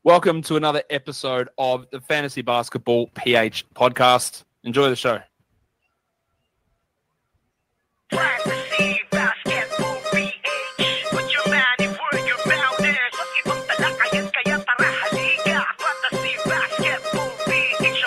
Welcome to another episode of the Fantasy Basketball PH podcast. Enjoy the show. Fantasy Basketball PH. Put your money where your mouth is. Ibang talakayan kaya tara halika. Fantasy Basketball PH.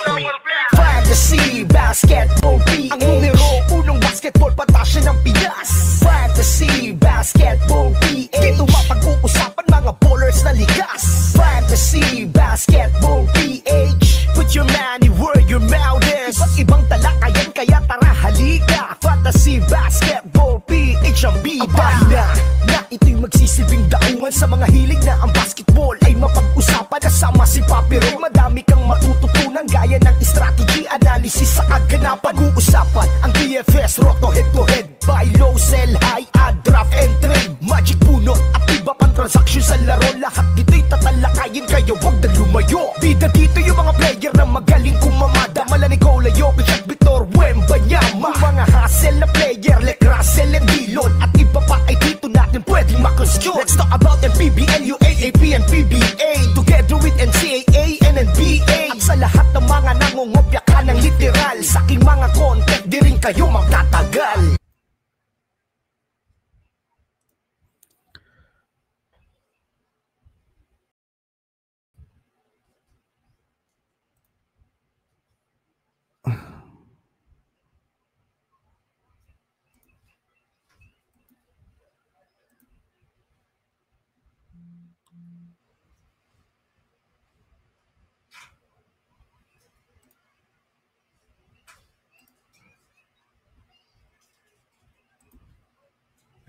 Fantasy Basketball PH. Ang numero unong basketball patasya ng Pinas. Fantasy Basketball PH. Dito mapag-uusapan mga ballers na ligas. Fantasy Basketball PH. Put your money where your mouth is. Iba't ibang talakayan kaya tara halika. Fantasy Basketball PH ang bida na ito'y magsisilbing daungan sa mga hilig na ang basketball ay mapag-usapan. Kasama si Papi Ray, madami kang matututunan gaya ng strategy, analysis sa kaganapan. Pag-uusapan ang DFS, roto head to head, buy low, sell high, add, draft and trade, magic bunot at iba pang transaction sa laro. Lahat dito'y tatalakayin kayo, wag na lumayo. Bida dito yung mga player na magaling kumamada, mala Nikola Jokic at Victor Wembanyama. Yung mga hustle na player like Russell and Dillon at iba pa ay dito natin pwedeng makasyon. Let's talk about NPBL, UAAP and PBA together with NCAA and NBA. At sa lahat ng mga nangungopya ka ng literal, sa aking mga content di rin kayo magtatagal.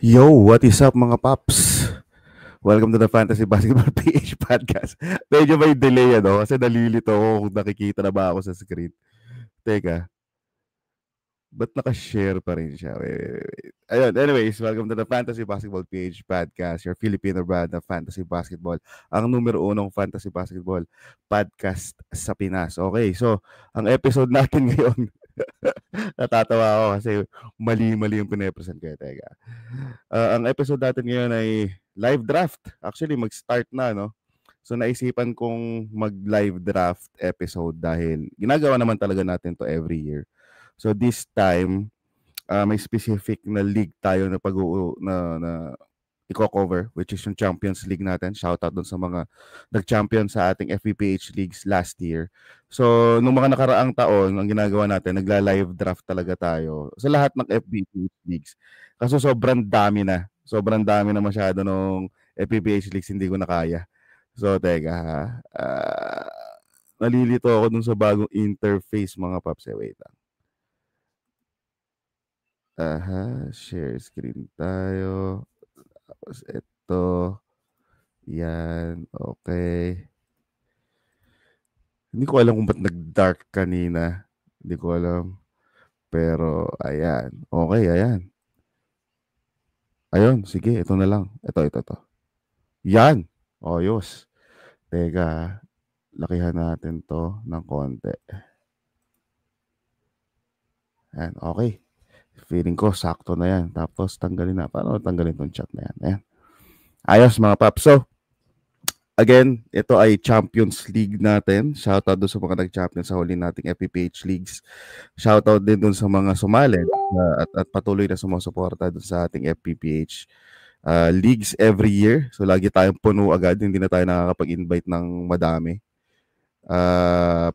Yo, what is up mga paps? Welcome to the Fantasy Basketball PH podcast. Medyo may delay kasi nalilito ako kung nakikita na ba ako sa screen. Teka, ba't naka-share pa rin siya? Wait. Ayun, anyways, welcome to the Fantasy Basketball PH podcast, your Filipino brand of fantasy basketball. Ang numero 1 fantasy basketball podcast sa Pinas. Okay, so, ang episode natin ngayon, natatawa ako kasi mali-mali yung pinapresent ko. Teka. Ang episode natin ngayon ay live draft. Actually, mag-start na, no? So, naisipan kong mag-live draft episode dahil ginagawa naman talaga natin to every year. So, this time, may specific na league tayo na i-cover, which is yung Champions League natin. Shoutout dun sa mga nag-champion sa ating FBPH leagues last year. So, nung mga nakaraang taon, ang ginagawa natin, nagla-live draft talaga tayo sa lahat ng FBPH leagues. Kasi sobrang dami na. Sobrang dami na masyado nung FBPH leagues, hindi ko na kaya. So, teka ha. Nalilito ako dun sa bagong interface, mga paps. Wait lang. Share screen tayo. Tapos ito. Yan. Okay. Hindi ko alam kung ba't nag-dark kanina. Hindi ko alam. Pero, ayan. Okay, ayan. Ayun, sige. Ito na lang. Ito. Yan. Oyos. Teka. Lakihan natin to ng konti. Ayan, okay. Feeling ko, sakto na yan. Tapos, tanggalin na. Paano tanggalin tong chat na yan? Ayan. Ayos, mga paps. So, again, ito ay Champions League natin. Shoutout doon sa mga nag-champion sa huli nating FPPH leagues. Shoutout din doon sa mga sumali at patuloy na sumusuporta doon sa ating FPPH leagues every year. So, lagi tayong puno agad. Hindi na tayo nakakapag-invite ng madami.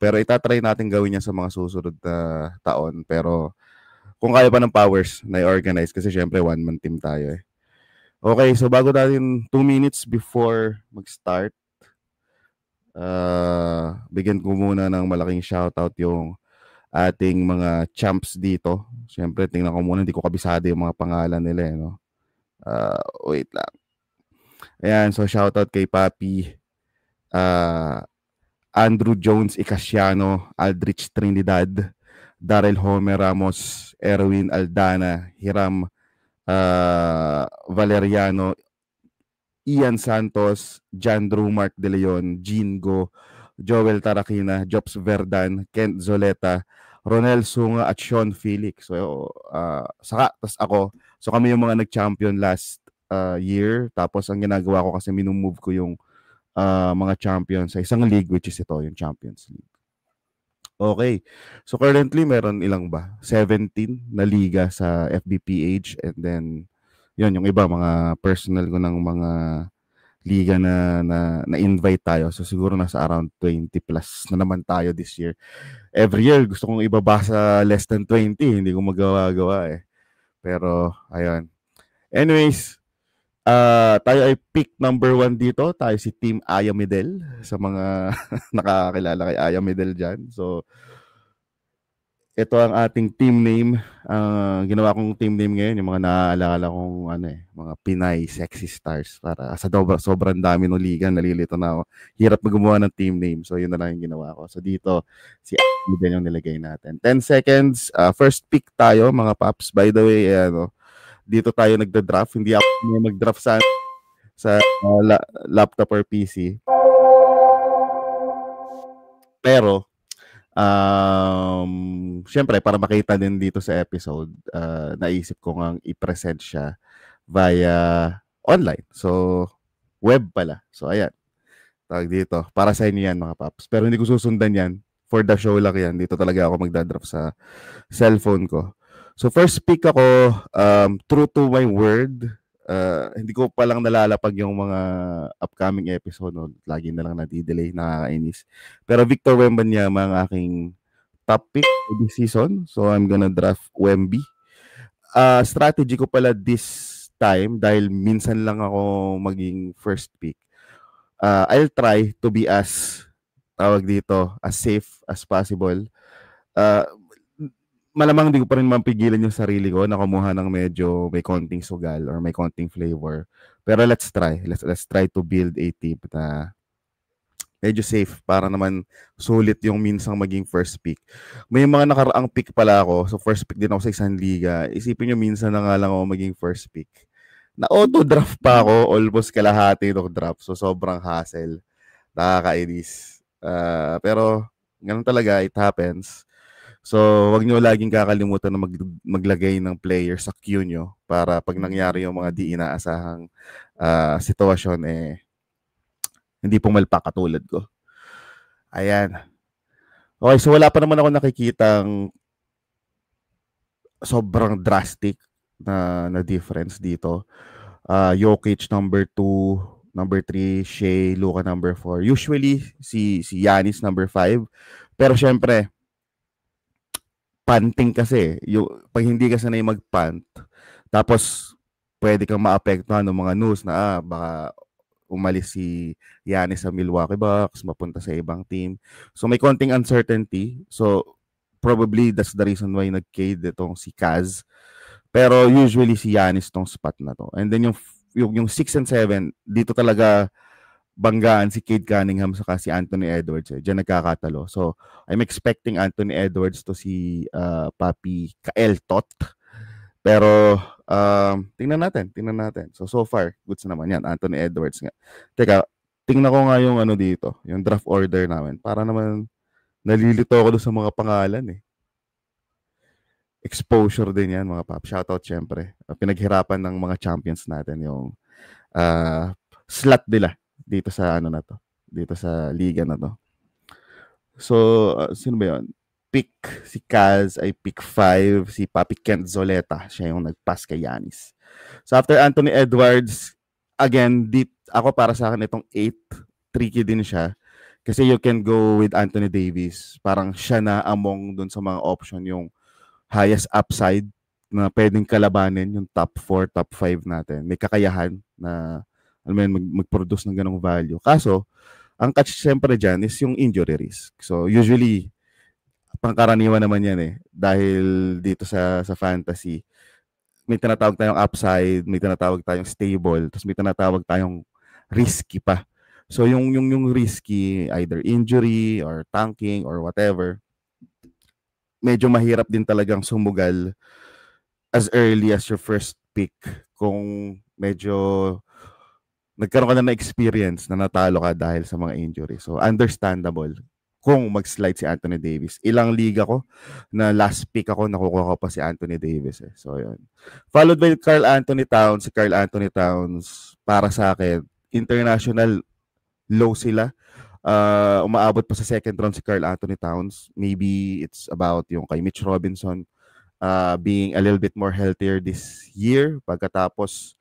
Pero itatry natin gawin yan sa mga susunod na taon. Pero, kung kaya pa ng powers na i-organize kasi syempre one-man team tayo eh. Okay, so bago natin 2 minutes before mag-start, bigyan ko muna ng malaking shoutout yung ating mga champs dito. Syempre, tingnan ko muna, hindi ko kabisado yung mga pangalan nila. No? Wait lang. Ayan, so shoutout kay Papi, Andrew Jones Icasiano, Aldrich Trinidad, Darrell Homer Ramos, Erwin Aldana, Hiram Valeriano, Ian Santos, Jan Drew Mark De Leon, Gene Go, Joel Tarakina, Jobs Verdan, Kent Zoleta, Ronel Sunga at Sean Felix. So, tas ako. So kami yung mga nag-champion last year. Tapos ang ginagawa ko kasi minumove ko yung mga champions sa isang league, which is ito, yung Champions League. Okay. So currently meron ilang ba? 17 na liga sa FBPH, and then yun yung iba mga personal ko ng mga liga na invite tayo. So siguro nasa around 20 plus na naman tayo this year. Every year gusto kong ibaba sa less than 20, hindi ko magawa-gawa eh. Pero ayun. Anyways, tayo ay pick number 1 dito. Tayo si Team Aya Medel sa mga nakakakilala kay Aya Medel dyan. So, ito ang ating team name. Ginawa kong team name ngayon, yung mga naaalala kong mga Pinay sexy stars. Para sa sobrang dami ng liga, nalilito na ako. Hirap na gumawa ng team name. So, yun na lang yung ginawa ko. So, dito, si Aya Medel yung nilagay natin. 10 seconds. First pick tayo, mga paps. By the way, dito tayo nagda-draft. Hindi ako mag-draft sa laptop or PC. Pero, syempre, para makita din dito sa episode, naisip ko nga i-present siya via online. So, web pala. So, ayan. Tawag dito. Para sa inyo yan, mga paps. Pero hindi ko susundan yan. For the show lang yan. Dito talaga ako magda-draft sa cellphone ko. So first pick ako, true to my word, hindi ko palang nalalapag yung mga upcoming episode. No? Lagi na lang nadidelay, nakakainis. Pero Victor Wembanyama ang aking top pick for this season. So I'm gonna draft Wemby. Strategy ko pala this time, dahil minsan lang ako maging first pick. I'll try to be as safe as possible. Malamang hindi ko pa rin mapigilan yung sarili ko na kumuha ng medyo may konting sugal or may konting flavor. Pero let's try. Let's try to build a team na medyo safe para naman sulit yung minsang maging first pick. May mga nakaraang pick pala ako. So first pick din ako sa isang liga. Isipin nyo, minsan na nga lang ako maging first pick. Na-auto-draft pa ako. Almost kalahati ng draft. So sobrang hassle. Nakakainis. Pero ganun talaga. It happens. So, wag nyo laging kakalimutan na maglagay ng player sa queue nyo para pag nangyari yung mga di inaasahang sitwasyon, hindi pumalpak katulad ko. Ayan. Okay, so wala pa naman ako nakikitang sobrang drastic na difference dito. Jokic number 2, number 3, Shea, Luka number 4. Usually, si Giannis number 5. Pero syempre, punting kasi. Pag hindi ka sanay mag-punt, tapos pwede kang maapektuhan ng mga news na baka umalis si Giannis sa Milwaukee Bucks, mapunta sa ibang team. So may konting uncertainty. So probably that's the reason why nag-cade itong si Kaz. Pero usually si Giannis tong spot na to. And then yung 6 and 7, dito talaga banggaan si Cade Cunningham saka si Anthony Edwards. Diyan nagkakatalo. So, I'm expecting Anthony Edwards to si Papi Kaeltot. Pero, tingnan natin. So far, goods naman yan. Anthony Edwards nga. Teka, tingnan ko nga yung dito, yung draft order namin. Para naman, nalilito ako doon sa mga pangalan Exposure din yan, mga pap. Shoutout syempre. Pinaghirapan ng mga champions natin yung slot nila dito sa dito sa liga na to. So, sino ba yun? Pick si Kaz ay pick 5, si Papi Kent Zoleta, siya yung nag-pass kay Giannis. So after Anthony Edwards, again, ako para sa akin itong 8, tricky din siya. Kasi you can go with Anthony Davis. Parang siya na among dun sa mga option yung highest upside na pwedeng kalabanin yung top 4, top 5 natin. May kakayahan na mag-produce ng ganong value. Kaso, ang catch siyempre dyan is yung injury risk. So, usually, pangkaraniwan naman yan Dahil dito sa fantasy, may tinatawag tayong upside, may tinatawag tayong stable, tapos may tinatawag tayong risky pa. So, yung risky, either injury or tanking or whatever, medyo mahirap din talagang sumugal as early as your first pick kung medyo nagkaroon ka na experience na natalo ka dahil sa mga injury. So, understandable kung mag-slide si Anthony Davis. Ilang liga ko na last pick ako, nakukuha ko pa si Anthony Davis. So, yun. Followed by Karl Anthony Towns. Si Karl Anthony Towns, para sa akin, international low sila. Umaabot pa sa second round si Karl Anthony Towns. Maybe it's about yung kay Mitch Robinson being a little bit more healthier this year. Pagkatapos,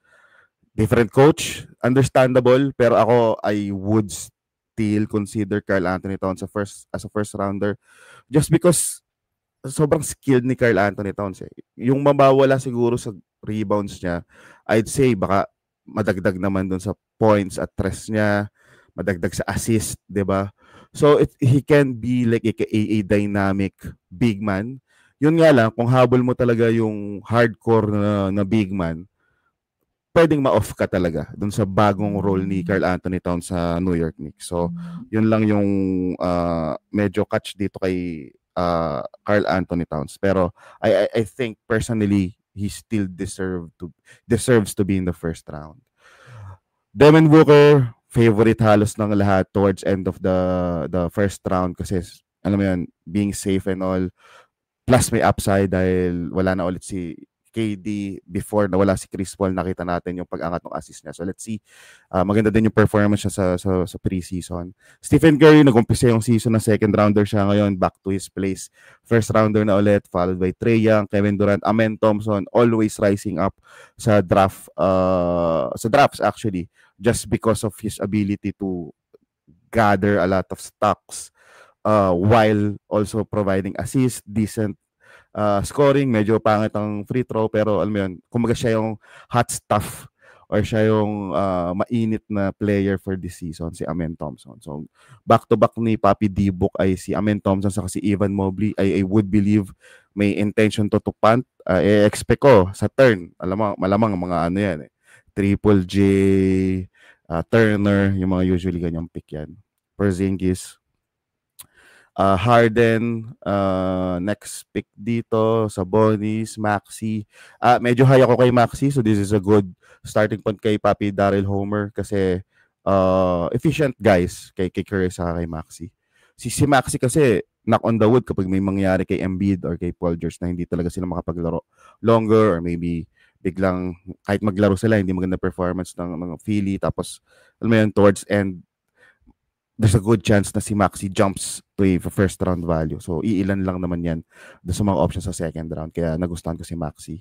different coach, understandable. Pero ako, I would still consider Karl Anthony Towns as a first rounder. Just because sobrang skilled ni Karl Anthony Towns. Yung mabawala siguro sa rebounds niya, I'd say baka madagdag naman dun sa points at tres niya, madagdag sa assist, 'di ba? So he can be like a dynamic big man. Yun nga lang, kung habol mo talaga yung hardcore na big man, pwedeng ma-off ka talaga dun sa bagong role ni Karl Anthony Towns sa New York Knicks. So, yun lang yung medyo catch dito kay Karl Anthony Towns. Pero I think personally, he still deserves to be in the first round. Devin Booker, favorite halos ng lahat towards end of the first round kasi alam mo yun, being safe and all. Plus may upside dahil wala na ulit si KD before na wala si Chris Paul, nakita natin yung pag-angat ng assist niya. So let's see. Maganda din yung performance niya sa preseason. Stephen Curry, nag-umpisa yung season na second rounder siya ngayon, back to his place. First rounder na ulit, followed by Trae Young, Kevin Durant, Amen Thompson, always rising up sa drafts actually, just because of his ability to gather a lot of stocks while also providing assist, decent scoring, medyo pangit ang free throw, pero alam mo yun, kumbaga siya yung hot stuff or siya yung mainit na player for this season, si Amen Thompson. So, back-to-back ni Papi D-Book ay si Amen Thompson saka si Evan Mobley. I would believe may intention to punt. I-expect ko sa turn, malamang mga ano yan Triple J, Turner, yung mga usually ganyang pick yan. Porzingis, Harden, next pick dito, Sabonis, Maxey. Medyo high ako kay Maxey, so this is a good starting point kay Papi Daryl Homer kasi efficient guys kay Curry sa kay Maxey. Si Maxey kasi knock on the wood kapag may mangyari kay Embiid or kay Paul George na hindi talaga sila makapaglaro longer or maybe biglang kahit maglaro sila hindi maganda performance ng Philly tapos alam mo yun, towards end there's a good chance na si Maxey jumps to a first round value. So, iilan lang naman yan sa mga options sa second round. Kaya nagustuhan ko si Maxey.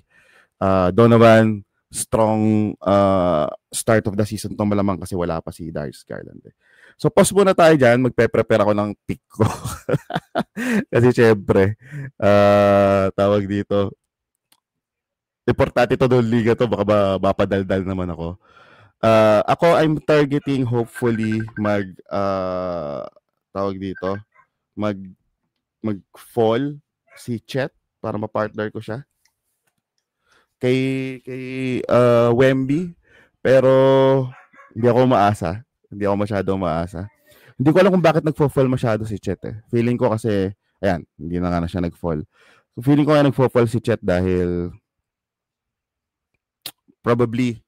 Donovan, strong start of the season itong malamang kasi wala pa si Darius Garland. So, pause muna tayo dyan. Magpe-prepare ako ng pick ko. Kasi syempre, tawag dito, importante ito doon liga to. Baka mapadaldal naman ako. Ako, I'm targeting hopefully mag-fall si Chet para ma-partner ko siya. Kay Wemby, pero hindi ako maasa. Hindi ako masyado maasa. Hindi ko alam kung bakit nagfo-fall masyado si Chet eh. Feeling ko kasi, ayan, hindi na nga na siya nag-fall. So, feeling ko nga nagfo-fall si Chet dahil probably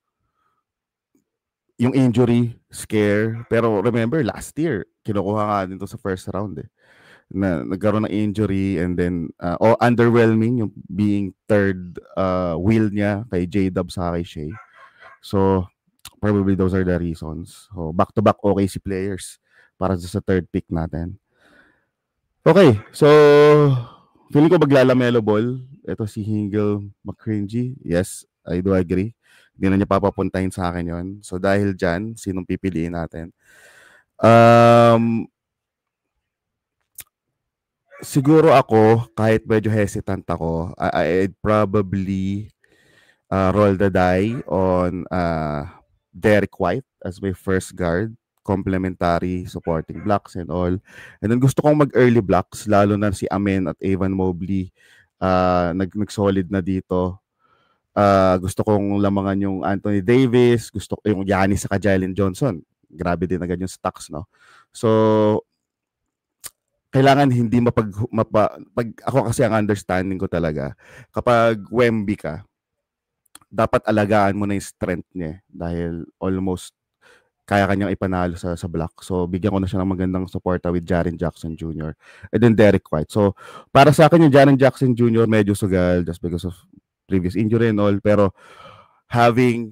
yung injury, scare. Pero remember, last year, kinukuha nga din to sa first round eh. Na nagkaroon ng injury and then underwhelming yung being third wheel niya kay J-Dub sa kay Shea. So, probably those are the reasons. So, back-to-back OKC players para sa third pick natin. Okay, so feeling ko maglalamelo ball. Ito si Hingle McCringy. Yes, I do agree. Hindi na niya papapuntahin sa akin yon. So dahil dyan, sinong pipiliin natin? Siguro ako, kahit medyo hesitant ako, I'd probably roll the die on Derek White as my first guard, complementary, supporting blocks and all. And then gusto kong mag-early blocks, lalo na si Amen at Evan Mobley nag-solid na dito. Gusto kong lamangan yung Anthony Davis, gusto ko yung Giannis sa Jalen Johnson. Grabe din agad yung stocks, no? So, kailangan hindi pag ako kasi ang understanding ko talaga, kapag Wemby ka, dapat alagaan mo na yung strength niya dahil almost kaya kanyang ipanalo sa block. So, bigyan ko na siya ng magandang suporta with Jaren Jackson Jr. and then Derek White. So, para sa akin yung Jaren Jackson Jr. medyo sugal just because of previous injury and all, pero having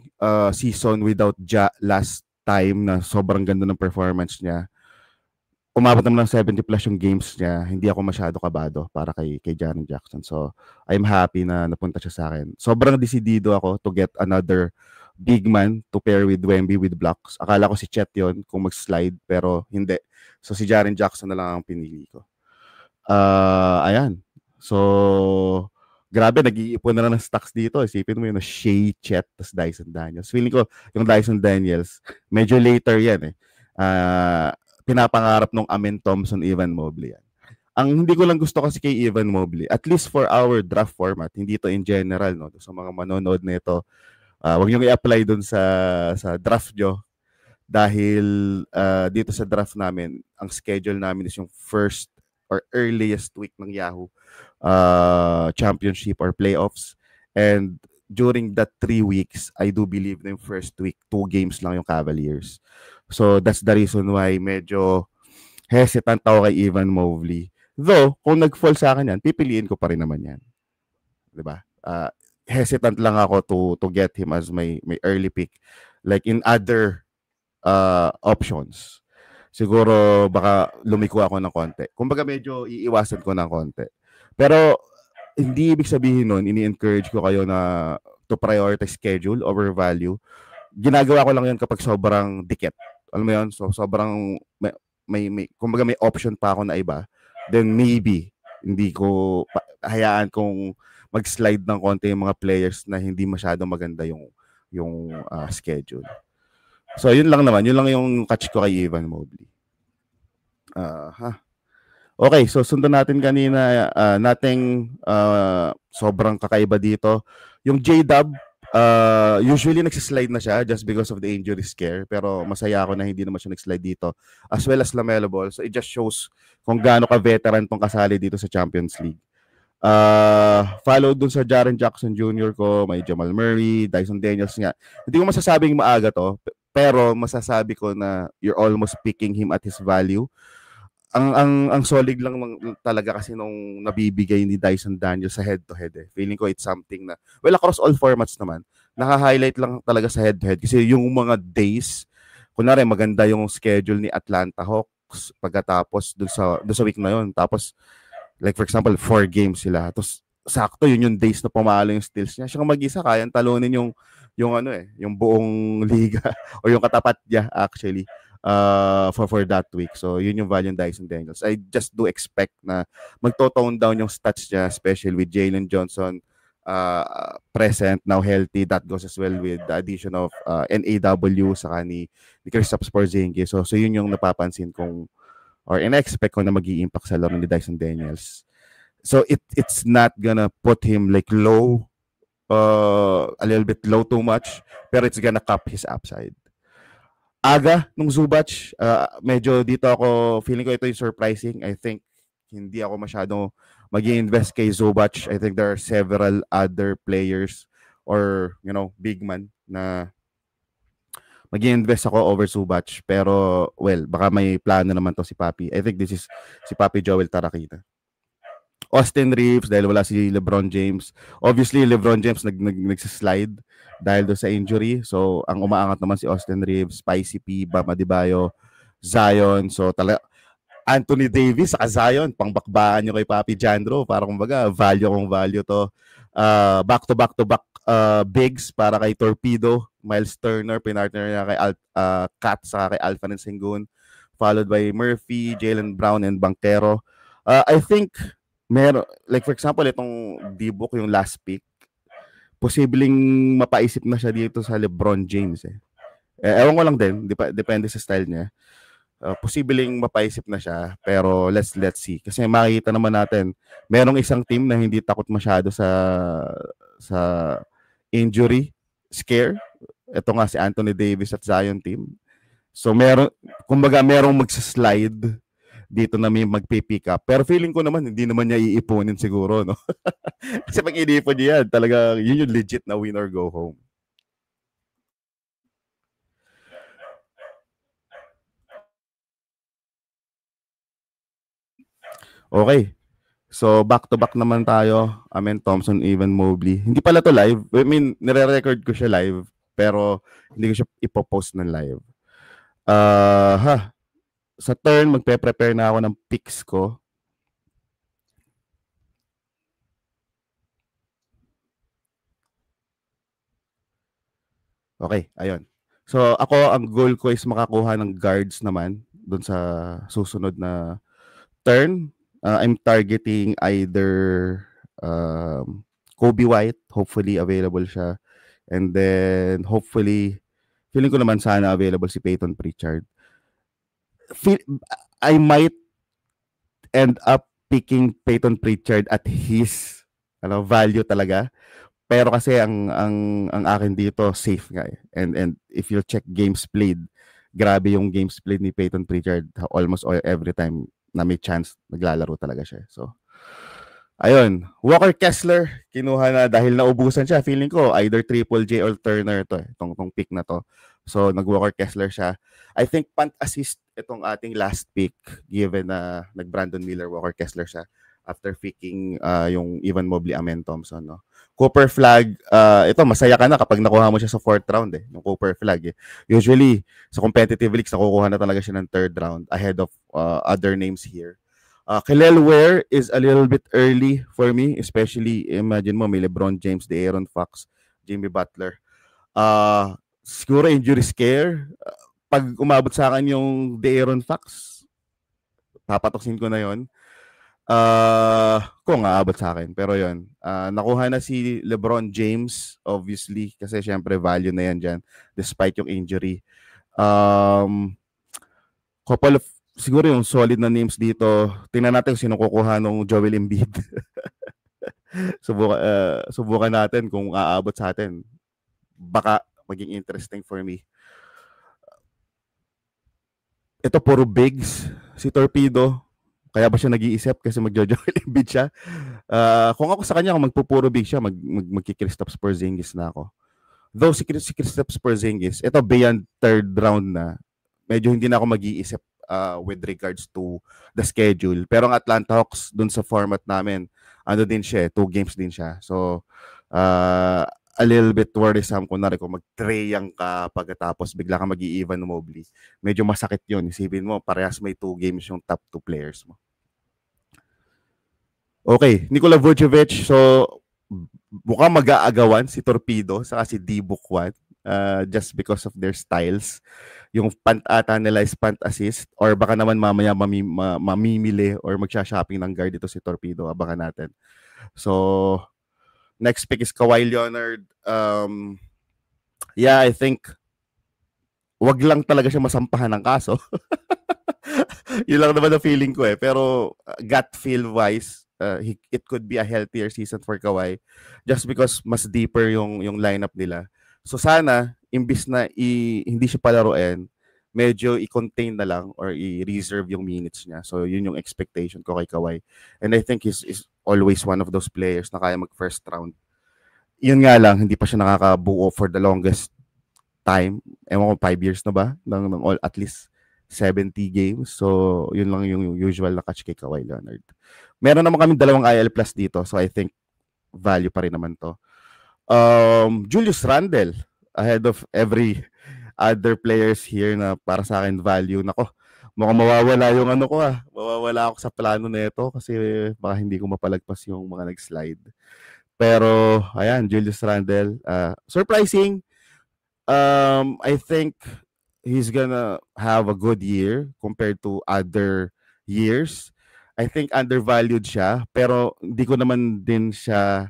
season without Ja last time na sobrang ganda ng performance niya, umabot naman ng 70 plus yung games niya, hindi ako masyado kabado para kay Jaren Jackson. So, I'm happy na napunta siya sa akin. Sobrang desidido ako to get another big man to pair with Wemby with blocks. Akala ko si Chet yon kung mag-slide, pero hindi. So, si Jaren Jackson na lang ang pinili ko. Ayan. So, grabe, nag-iipon na lang ng stocks dito. Isipin mo yun, Shea, Chet, tas Dyson Daniels. Feeling ko, yung Dyson Daniels, medyo later yan eh. Pinapangarap nung Amen Thompson, Evan Mobley yan. Ang hindi ko lang gusto kasi kay Evan Mobley, at least for our draft format, hindi to in general, no? Sa mga manonood nito, wag niyo i-apply dun sa draft nyo dahil dito sa draft namin, ang schedule namin is yung first or earliest week ng Yahoo championship or playoffs. And during that 3 weeks, I do believe na yung first week, 2 games lang yung Cavaliers. So, that's the reason why medyo hesitant ako kay Evan Mobley. Though, kung nag-fall sa akin yan, pipiliin ko pa rin naman yan. Diba? Hesitant lang ako to get him as my early pick. Like in other options. Siguro, baka lumiko ako ng konti. Kumbaga medyo iiwasan ko ng konti. Pero, hindi ibig sabihin nun, ini-encourage ko kayo na to prioritize schedule over value. Ginagawa ko lang yun kapag sobrang dikit. Alam mo yun? So, sobrang kumbaga may option pa ako na iba. Then maybe, hindi ko hayaan kung mag-slide ng konti yung mga players na hindi masyadong maganda yung schedule. So, yun lang naman. Yun lang yung catch ko kay Evan Mobley. Okay, so sundan natin kanina nating sobrang kakaiba dito. Yung J-Dub, usually nagsislide na siya just because of the injury scare. Pero masaya ako na hindi naman siya nag-slide dito. As well as LaMelo Ball. So it just shows kung gaano ka-veteran tong kasali dito sa Champions League. Follow dun sa Jaren Jackson Jr. ko, may Jamal Murray, Dyson Daniels nga. Hindi ko masasabing maaga to, pero masasabi ko na you're almost picking him at his value. Ang solid lang talaga kasi nung nabibigay ni Dyson Daniels sa head-to-head eh. Feeling ko it's something na, well, across all formats naman, naka-highlight lang talaga sa head-to-head. Kasi yung mga days, kunwari maganda yung schedule ni Atlanta Hawks pagkatapos dun sa week na yun. Tapos, like for example, 4 games sila. Tapos, sakto yun yung days na pumalo yung steals niya. Siyang mag-isa, kayang talunin yung buong liga o yung katapat niya actually. For that week. So, yun yung value ng Dyson Daniels. I just do expect na magto-tone down yung stats niya, especially with Jalen Johnson present, now healthy. That goes as well with the addition of NAW saka ni Kristaps Porzingis. So, yun yung napapansin kong or in-expect ko na mag-i-impact sa laro ni Dyson Daniels. So, it's not gonna put him like low, a little bit low too much, pero it's gonna cap his upside. Aga nung Zubac, medyo dito ako, feeling ko ito yung surprising. I think hindi ako masyadong mag-i-invest kay Zubac. I think there are several other players or, big man na mag-i-invest ako over Zubac. Pero, well, baka may plano naman to si Papi. I think this is si Papi Joel Tarakina. Austin Reeves, dahil wala si LeBron James. Obviously, LeBron James nagsislide dahil doon sa injury. So, ang umaangat naman si Austin Reeves, Spicy P, Bam Adebayo, Zion. So, Anthony Davis, saka Zion, pangbakbaan nyo kay Papi Jandro. Para kumbaga, value to. Back-to-back bigs para kay Torpedo, Miles Turner, pinartner niya kay Kat, saka kay Alpha Sengun. Followed by Murphy, Jaylen Brown, and Banchero. I think, like for example, itong D-Book, yung last pick, posibleng mapaisip na siya dito sa LeBron James eh. Ewan ko lang din, depende sa style niya. Posibleng mapaisip na siya, pero let's see. Kasi makikita naman natin, merong isang team na hindi takot masyado sa injury scare. Ito nga si Anthony Davis at Zion team. So merong magsa-slide dito na may magpipick up. Pero feeling ko naman, hindi naman niya iipunin siguro, no? Kasi pag iniipon niya yan, talaga, yun yung legit na win or go home. Okay. So, back-to-back naman tayo. Amen Thompson, Evan Mobley. Hindi pala to live. I mean, nire-record ko siya live, pero hindi ko siya ipopost ng live. Sa turn, magpe-prepare na ako ng picks ko. Okay, ayun. So, ako, ang goal ko is makakuha ng guards naman dun sa susunod na turn. I'm targeting either Kobe White, hopefully available siya. And then, hopefully, feeling ko naman sana available si Peyton Pritchard. I might end up picking Peyton Pritchard at his value talaga. Pero kasi ang akin dito safe nga eh. And if you check games played, grabe yung games played ni Peyton Pritchard almost every time na may chance naglalaro talaga siya. So ayun, Walker Kessler kinuha na dahil naubusan siya. Feeling ko either Triple J or Turner to eh, tong pick na to. So nag-Walker Kessler siya. I think punt assist itong ating last pick given na nag-Brandon Miller, Walker Kessler siya after picking yung Evan Mobley, Amen Thompson, no. Cooper Flag, ito masaya ka na kapag nakuha mo siya sa 4th round eh, yung Cooper Flag eh. Usually sa competitive leagues nakukuha na talaga siya ng 3rd round ahead of other names here. Kelel Ware is a little bit early for me, especially imagine mo may LeBron James, De'Aaron Fox, Jimmy Butler. Siguro injury scare. Pag umabot sa akin yung De'Aaron Fox, papatoksin ko na yon. Kung aabot sa akin. Pero yon, nakuha na si LeBron James, obviously, kasi syempre value na yan dyan, despite yung injury. Couple of, siguro yung solid na names dito, tingnan natin kung sino kukuha nung Joel Embiid. Subukan natin kung aabot sa atin. Baka maging interesting for me. Ito puro bigs. Si Torpedo, kaya ba siya nag-iisip kasi mag-Joel Embiid siya? Kung ako sa kanya, kung magpupuro big siya, magki-Kristaps Porzingis na ako. Though si Kristaps Porzingis, ito beyond 3rd round na, medyo hindi na ako mag-iisip with regards to the schedule. Pero ang Atlanta Hawks, dun sa format namin, ano din siya, 2 games din siya. So, a little bit worrisome kung mag-Treyang ka pagkatapos bigla ka mag-i-Evan Mobley. Medyo masakit yun. Isipin mo, parehas may 2 games yung top 2 players mo. Okay, Nikola Vucevic. So, mukhang mag-aagawan si Torpedo saka si D-Book 1 just because of their styles. Yung punt ata nila is punt assist or baka naman mamaya mamimili or magsha-shopping ng guard dito si Torpedo. Abangan natin. So, next pick is Kawhi Leonard. I think wag lang talaga siya masampahan ng kaso. Yun lang naman ang feeling ko eh. Pero gut feel wise, it could be a healthier season for Kawhi just because mas deeper yung lineup nila. So sana, imbis na hindi siya palaruin, medyo i-contain na lang or i-reserve yung minutes niya. So yun yung expectation ko kay Kawhi. And I think he's always one of those players na kaya mag-first round. Yun nga lang, hindi pa siya nakakabuo for the longest time. Ewan ko, 5 years na ba? Ng all, at least 70 games. So, yun lang yung usual na catch kay Kawhi Leonard. Meron naman kami 2 IL plus dito. So, I think value pa rin naman to. Julius Randle, ahead of every other players here na para sa akin value. Nako, mukhang mawawala yung mawawala ako sa plano na ito kasi baka hindi ko mapalagpas yung mga nag-slide. Pero, ayan, Julius Randle. Surprising. I think he's gonna have a good year compared to other years. I think undervalued siya, pero hindi ko naman din siya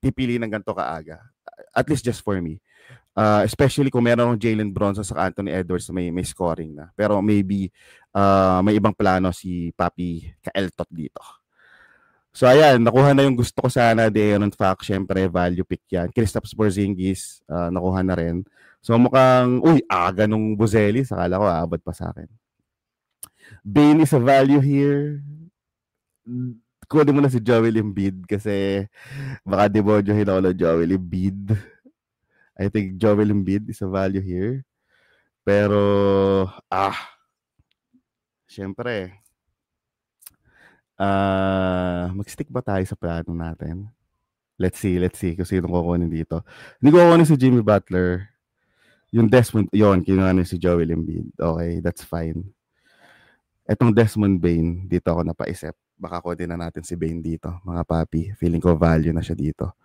pipili ng ganito kaaga. At least just for me. Especially kung meron ng Jalen Bronson sa Anthony Edwards may scoring na. Pero maybe may ibang plano si Papi Kaeltot dito. So ayan, nakuha na yung gusto ko sana. De'Aaron Fox, syempre value pick yan. Kristaps Porzingis, nakuha na rin. So mukhang, aga nung Buzelli. Sakala ko, aabot pa sa akin. Bane is a value here. Kunin mo na si Joel Embiid kasi baka demonyohin ako ng Joel Embiid. I think Joel Embiid is a value here. Pero, syempre, mag-stick ba tayo sa plano natin? Let's see kung sino kukunin dito. Hindi ko kukunin si Jimmy Butler. Yung Desmond, yon kinuha si Joel Embiid. Okay, that's fine. Etong Desmond Bain, dito ako napaisip. Baka kunin na natin si Bain dito, mga papi. Feeling ko value na siya dito.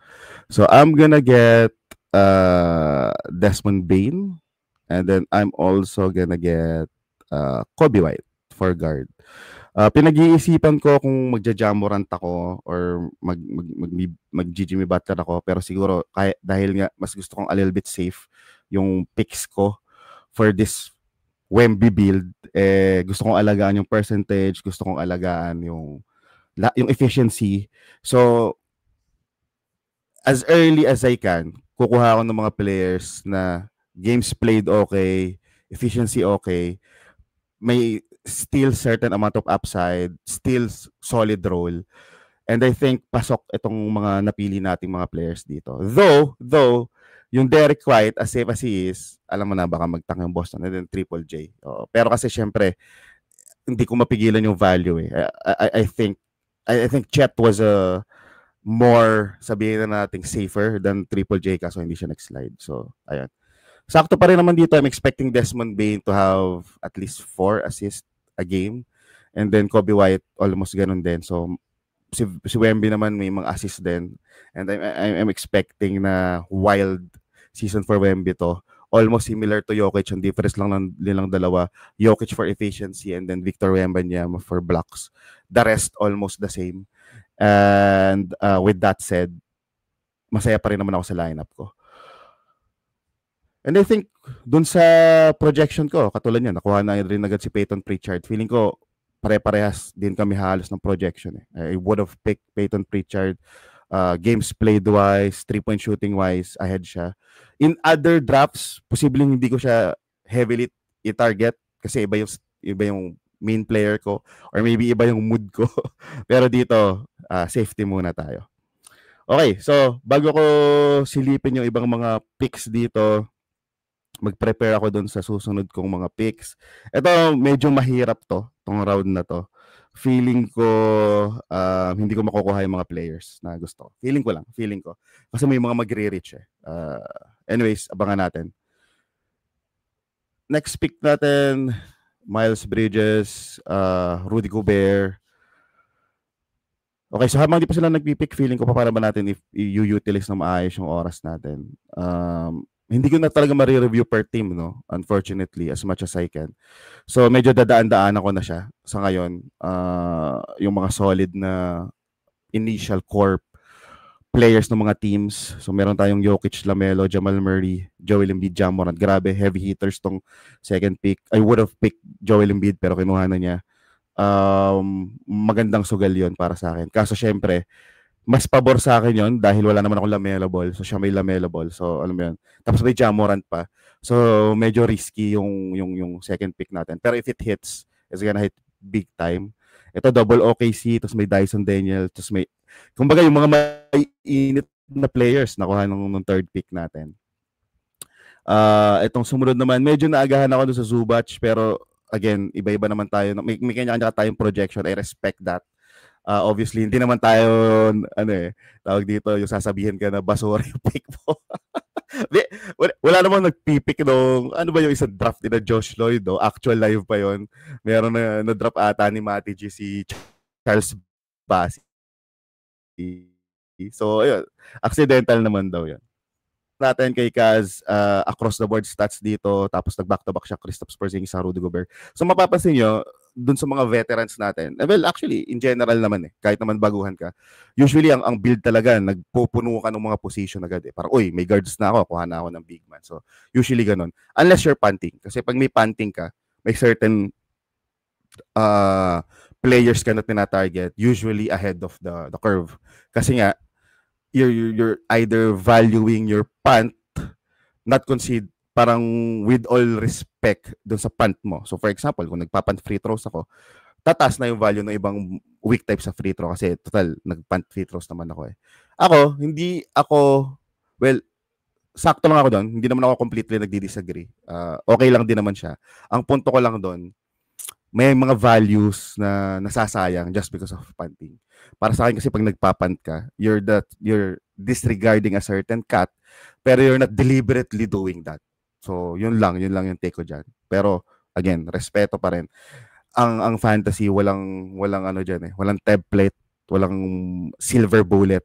So I'm gonna get Desmond Bain, and then I'm also gonna get Kobe White for guard. Pinag-iisipan ko kung magja-jamorant ako or mag-Jimmy Butler ako, pero siguro dahil nga mas gusto kong a little bit safe yung picks ko for this Wemby build, gusto kong alagaan yung percentage, gusto kong alagaan yung efficiency. So as early as I can, kukuha ako ng mga players na games played okay, efficiency okay, may still certain amount of upside, still solid role. And I think pasok itong mga napili nating mga players dito. Though, yung Derek White, as safe as he is, alam mo na baka magtang yung Boston and then Triple J. Pero kasi syempre, hindi ko mapigilan yung value eh. I think Chet was a more, sabihin na natin, safer than Triple J kaso hindi siya nag-slide. So, ayan. Sakto pa rin naman dito. I'm expecting Desmond Bain to have at least 4 assists a game. And then Kobe White, almost ganun din. So, si Wemby naman may mga assists din. And I'm expecting na wild season for Wemby to. Almost similar to Jokic. Ang difference lang nilang dalawa. Jokic for efficiency and then Victor Wembanyama for blocks. The rest, almost the same. And with that said, masaya pa rin naman ako sa lineup ko. And I think, dun sa projection ko, katulad niya, nakuha na rin agad si Peyton Pritchard. Feeling ko, pare-parehas din kami halos ng projection. I would have picked Peyton Pritchard. Games played-wise, 3-point shooting-wise, ahead siya. In other drafts, posibleng hindi ko siya heavily i-target kasi iba yung main player ko or maybe iba yung mood ko. Pero dito, safety muna tayo. Okay, so bago ko silipin yung ibang mga picks dito, mag-prepare ako dun sa susunod kong mga picks. Ito, medyo mahirap tong round na to. Feeling ko, hindi ko makukuha yung mga players na gusto. Feeling ko. Kasi may mga magre-reach eh. Anyways, abangan natin. Next pick natin, Miles Bridges, Rudy Gobert. Okay, so habang di pa sila nagpipick, feeling ko pa para ba natin if i-utilize na maayos yung oras natin. Hindi ko na talaga ma-review per team, no? Unfortunately, as much as I can. So, medyo dadaan-daan ako na siya sa ngayon. Yung mga solid na initial core players ng mga teams. So, meron tayong Jokic, Lamelo, Jamal Murray, Joel Embiid, Ja Morant. Grabe, heavy hitters tong second pick. I would have picked Joel Embiid pero kinuha na niya. Magandang sugal yon para sa akin. Kaso, syempre, mas pabor sa akin yon dahil wala naman akong Lamelo Ball. So, siya may Lamelo Ball. So, alam mo yun. Tapos may Ja Morant pa. So, medyo risky yung second pick natin. Pero if it hits, it's gonna hit big time. Ito, double OKC, tapos may Dyson Daniel, tapos may, kumbaga yung mga mainit na players nakuha nung third pick natin. Itong sumunod naman, medyo naagahan ako doon sa Zubac, pero again, iba-iba naman tayo. May kanya-kanya tayong projection. I respect that. Obviously, hindi naman tayo, tawag dito, yung sasabihin ka na basura yung pick mo. Wala namang nagpipick nung, ano ba yung isang draft ni na Josh Lloyd, no? Actual live pa yon. Meron na draft ata ni Matty G si Charles Bassey. So, ayun, accidental naman daw yan. Natin kay Kaz, across the board stats dito, tapos nag-back-to-back siya, Kristaps Porzingis sa Rudy Gobert. So, mapapansin nyo, dun sa mga veterans natin, well, actually, in general naman kahit naman baguhan ka, usually ang build talaga, nagpupuno ka ng mga position agad Parang, uy, may guards na ako, kuha na ako ng big man. So, usually ganun. Unless you're punting. Kasi pag may punting ka, may certain players ka na tina-target, usually ahead of the curve. Kasi nga, you're either valuing your punt, not concede, parang with all respect dun sa punt mo. So for example, kung nagpa-punt free throws ako, tataas na yung value ng ibang weak type sa free throw kasi total, nag-punt free throws naman ako well, sakto lang ako doon. Hindi naman ako completely nagdi-disagree. Okay lang din naman siya. Ang punto ko lang doon, may mga values na nasasayang just because of punting. Para sa akin kasi pag nagpa-punt ka, you're disregarding a certain cut, pero you're not deliberately doing that. So, yun lang yung take ko dyan. Pero, again, respeto pa rin. Ang fantasy, walang ano dyan eh. Walang template, walang silver bullet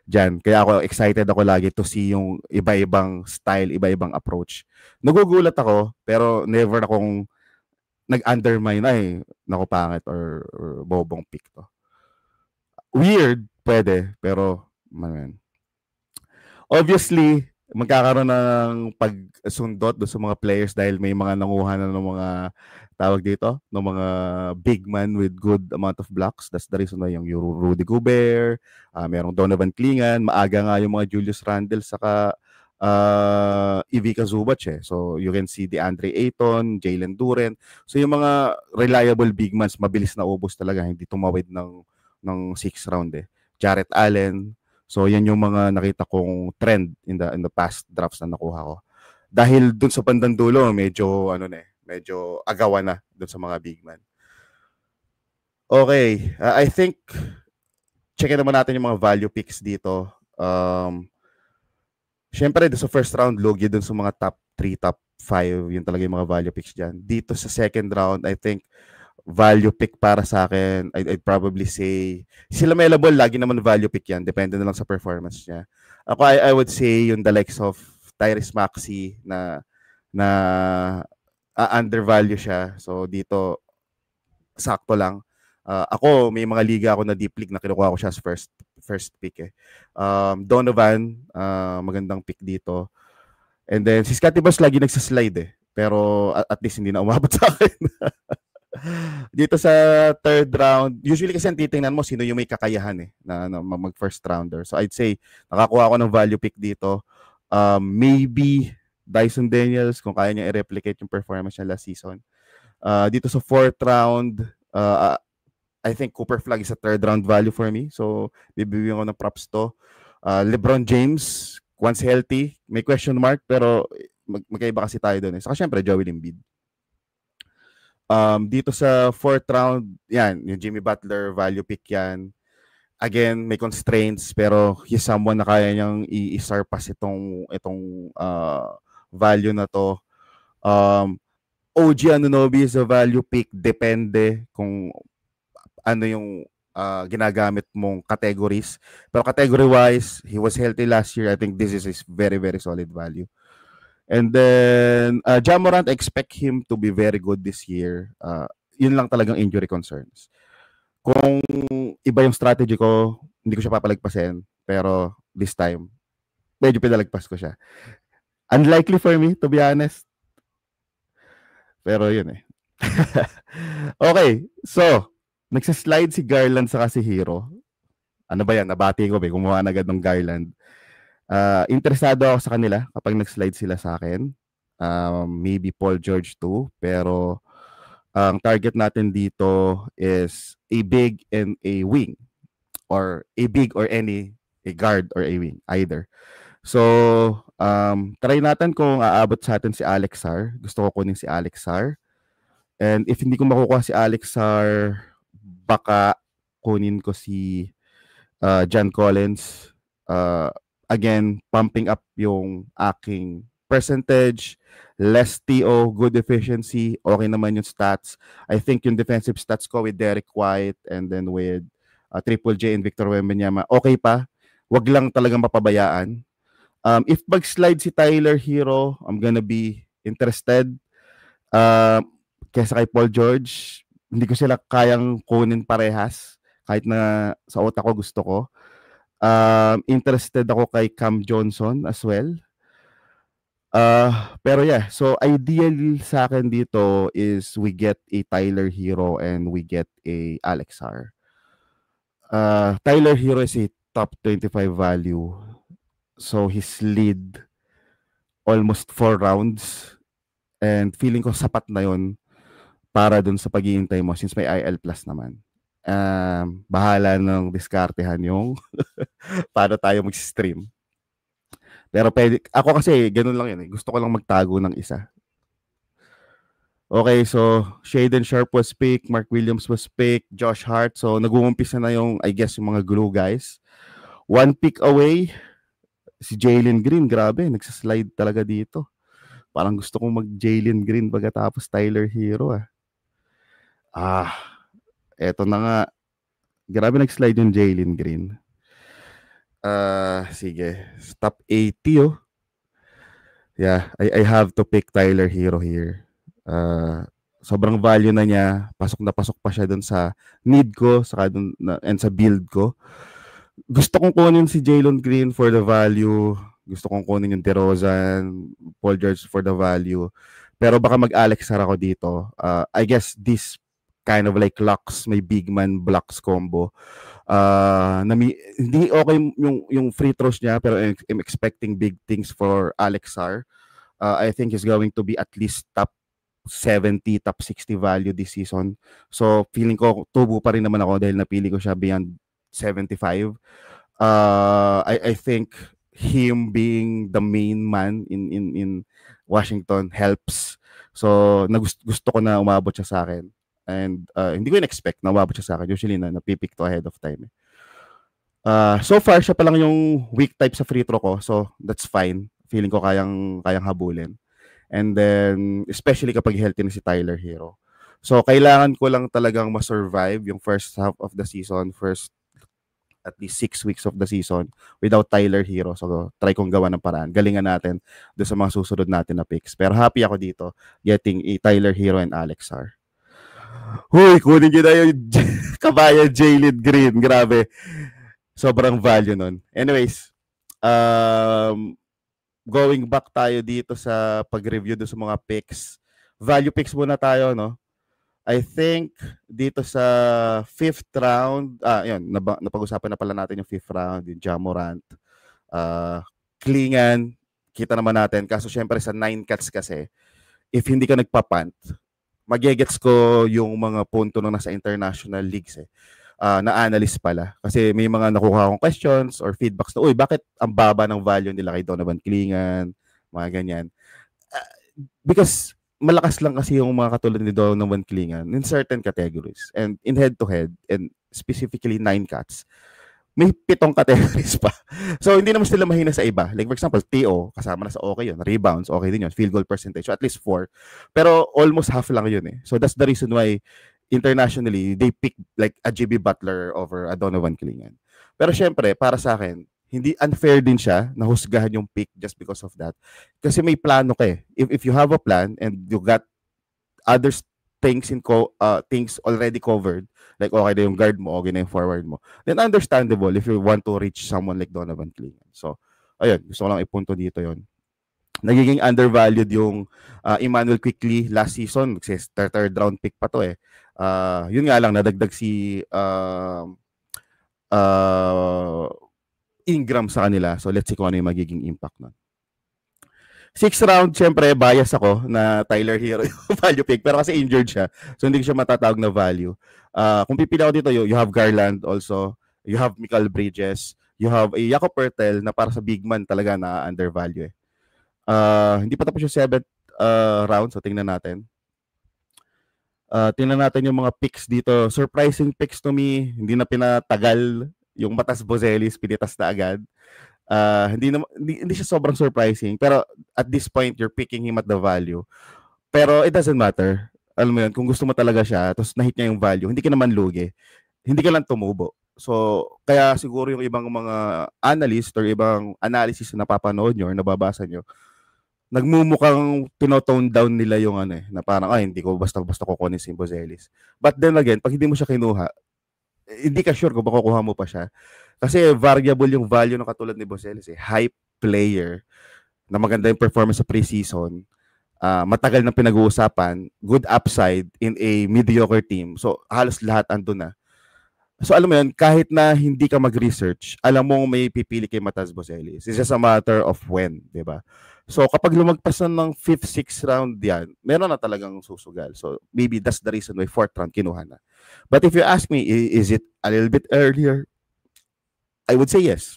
dyan. Kaya ako, excited ako lagi to see yung iba-ibang style, iba-ibang approach. Nagugulat ako, pero never akong nag-undermine, ay, naku pangit or bobong pick to. Weird, pwede, pero, man, obviously, magkakaroon ng pagsundot do sa mga players dahil may mga nanguha na ng mga tawag dito, ng mga big man with good amount of blocks. That's the reason why yung Rudy Gobert, merong Donovan Klingan, maaga nga yung mga Julius Randle saka Ivica Zubac eh. So you can see DeAndre Ayton, Jalen Duren. So yung mga reliable big mans, mabilis na ubos talaga, hindi tumawid ng 6th round eh. Jarrett Allen. So yan yung mga nakita kong trend in the past drafts na nakuha ko. Dahil dun sa bandang dulo, medyo medyo agawan na dun sa mga big man. Okay, I think checkin naman natin yung mga value picks dito. Syempre sa first round, logi dun sa mga top 3, top 5, yun talaga yung mga value picks dyan. Dito sa second round, I think value pick para sa akin, I'd probably say, si LaMelo Ball, lagi naman value pick yan. Depende na lang sa performance niya. Ako, I would say yung the likes of Tyrese Maxey na undervalue siya. So, dito, sakto lang. Ako, may mga liga ako na deep league na kinukuha ko siya as first pick eh. Donovan, magandang pick dito. And then, si Scottie Barnes lagi nagsaslide eh. Pero at least hindi na umabot sa akin. Dito sa third round, usually kasi ang titingnan mo sino yung may kakayahan eh na mag first rounder. So I'd say nakakuha ako ng value pick dito. Maybe Dyson Daniels kung kaya niya i-replicate yung performance niya last season. Dito sa fourth round, I think Cooper Flag is a third round value for me. So bibigyan ko ng props to. LeBron James, once healthy, may question mark pero magkaiba kasi tayo doon eh. Saka syempre Joel Embiid. Dito sa fourth round, yan, yung Jimmy Butler, value pick yan. Again, may constraints, pero he's someone na kaya niyang i-surpass itong value na to. OG Anunoby is a value pick, depende kung ano yung ginagamit mong categories. Pero category-wise, he was healthy last year. I think this is his very, very solid value. And then, Ja Morant, expect him to be very good this year. Yun lang talagang injury concerns. Kung iba yung strategy ko, hindi ko siya papalagpasin. Pero this time, medyo pinalagpas ko siya. Unlikely for me, to be honest. Pero yun eh. Okay, so, nagsaslide si Garland sa si Hero. Ano ba yan? Nabati ko, gumawa na agad ng Garland. Interesado ako sa kanila kapag nag-slide sila sa akin. Maybe Paul George too. Pero ang target natin dito is a big and a wing. Or a big or any, a guard or a wing. Either. So, try natin kung aabot sa atin si Alex Sarr. Gusto ko kunin si Alex Sarr. And if hindi ko makukuha si Alex Sarr, baka kunin ko si John Collins. Again, pumping up yung aking percentage, less TO, good efficiency, okay naman yung stats. I think yung defensive stats ko with Derek White and then with Triple J and Victor Wembanyama, okay pa. Wag lang talagang mapabayaan. If mag-slide si Tyler Hero, I'm gonna be interested. Kesa kay Paul George, hindi ko sila kayang kunin parehas. Kahit na sa utak ko gusto ko. Interested ako kay Cam Johnson as well. Pero yeah, so ideal sa akin dito is we get a Tyler Hero and we get a Alex Sarr. Tyler Hero is a top 25 value. So his lead almost 4 rounds and feeling ko sapat na yun para dun sa pag-iintay mo since may IL plus naman. Bahala ng diskartehan yung paano tayo mag-stream. Pero pwede, ako kasi ganun lang yun eh. Gusto ko lang magtago ng isa. Okay, so Shaden Sharp was picked, Mark Williams was picked, Josh Hart. So nag-uumpisa na yung, I guess, yung mga glue guys. 1 pick away, si Jalen Green, grabe, nagsaslide talaga dito. Parang gusto kong mag-Jalen Green pagkatapos Tyler Hero Eto na nga. Grabe nag-slide yung Jalen Green. Sige. Top 80 Yeah, I have to pick Tyler Hero here. Sobrang value na niya. Pasok na pasok pa siya dun sa need ko and sa build ko. Gusto kong kunin si Jalen Green for the value. Gusto kong kunin yung DeRozan, Paul George for the value. Pero baka mag-Alex Sarr ako dito. I guess this kind of like Lux, may big man blocks combo. Hindi okay yung free throws niya, pero I'm expecting big things for Alex Sarr. I think he's going to be at least top 70, top 60 value this season. So feeling ko tubo pa rin naman ako dahil napili ko siya beyond 75. I think him being the main man in Washington helps. So gusto ko na umabot siya sa akin. And hindi ko in-expect na umabot siya sa akin. Usually napipick to ahead of time. So far, siya pa lang yung weak type sa free throw ko. So that's fine. Feeling ko kayang habulin. And then, especially kapag healthy na si Tyler Hero. So kailangan ko lang talagang ma-survive yung first half of the season, first at least 6 weeks of the season without Tyler Hero. So try kong gawa ng paraan. Galingan natin doon sa mga susunod natin na picks. Pero happy ako dito getting Tyler Hero and Alex Sarr. Huy, kunin nyo na yung kabayan Jalen Green. Grabe. Sobrang value nun. Anyways, going back tayo dito sa pag-review doon sa mga picks. Value picks muna tayo, no? I think dito sa 5th round, yun, napag-usapan na pala natin yung 5th round, yung Ja Morant, Klingan, kita naman natin. Kaso syempre sa 9 cuts kasi, if hindi ka nagpa-punt, magigets ko yung mga punto nung nasa international leagues na analyst pala. Kasi may mga nakuha akong questions or feedbacks na, uy, bakit ang baba ng value nila kay Donovan Klingan, mga ganyan. Because malakas lang kasi yung mga katulad ni Donovan Klingan in certain categories. And in head-to-head, and specifically 9 cuts, may 7 categories pa. So, hindi naman sila mahina sa iba. Like, for example, TO, kasama na sa okay yun. Rebounds, okay din yun. Field goal percentage, so at least 4. Pero almost half lang yun So, that's the reason why internationally, they pick like a JB Butler over a Donovan Klingan. Pero syempre, para sa akin, hindi unfair din siya na husgahan yung pick just because of that. Kasi may plano ka If you have a plan and you got other things things already covered, like okay na yung guard mo, okay na yung forward mo, then understandable if you want to reach someone like Donovan Klingan. So, ayun, gusto ko lang ipunto dito yon. Nagiging undervalued yung Emmanuel Quickley last season. Kasi third round pick pa to yun nga lang, nadagdag si Ingram sa kanila. So, let's see kung ano yung magiging impact nun. 6th round, syempre, bias ako na Tyler Hero yung value pick. Pero kasi injured siya. So, hindi ko siya matatawag na value. Kung pipili ako dito, you have Garland also. You have Mikal Bridges. You have Jakob Poeltl na para sa big man talaga na undervalue Hindi pa tapos yung 7th round. So, tingnan natin. Tingnan natin yung mga picks dito. Surprising picks to me. Hindi na pinatagal yung Matas Bozelis. Pinitas na agad. Hindi siya sobrang surprising, pero at this point you're picking him at the value. Pero it doesn't matter. Alam mo yun, kung gusto mo talaga siya, tapos nahit niya yung value, hindi ka naman lugi. Hindi ka lang tumubo. So, kaya siguro yung ibang mga analyst or ibang analysis na napapanood nyo or nababasa nyo, nagmumukhang tinotone down nila yung na parang, hindi ko basta-basta kukunin si Bozelis. But then again, pag hindi mo siya kinuha, hindi ka sure kung makukuha mo pa siya. Kasi variable yung value ng katulad ni Bozelis High player na maganda yung performance sa preseason. Matagal na pinag-uusapan. Good upside in a mediocre team. So, halos lahat andun na. So, alam mo yun, kahit na hindi ka mag-research, alam mo may pipili kay Matas Bozelis. It's just a matter of when, di ba? So, kapag lumagpas na ng 5th, 6th round yan, meron na talagang susugal. So, maybe that's the reason why 4th round kinuha na. But if you ask me, is it a little bit earlier? I would say yes.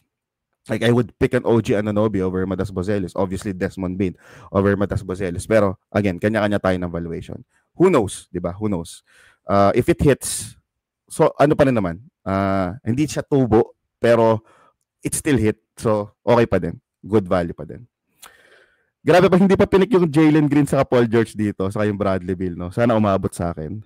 Like, I would pick an OG Anunoby over Matas Bozelis. Obviously, Desmond Bane over Matas Bozelis. Pero, again, kanya-kanya tayo ng valuation. Who knows, di ba? Who knows? If it hits, so, ano pa rin naman? Hindi siya tubo, pero it still hit. So, okay pa din. Good value pa din. Grabe pa hindi pa pinik yung Jalen Green sa Paul George dito, saka yung Bradley Beal, no. Sana umabot sa akin.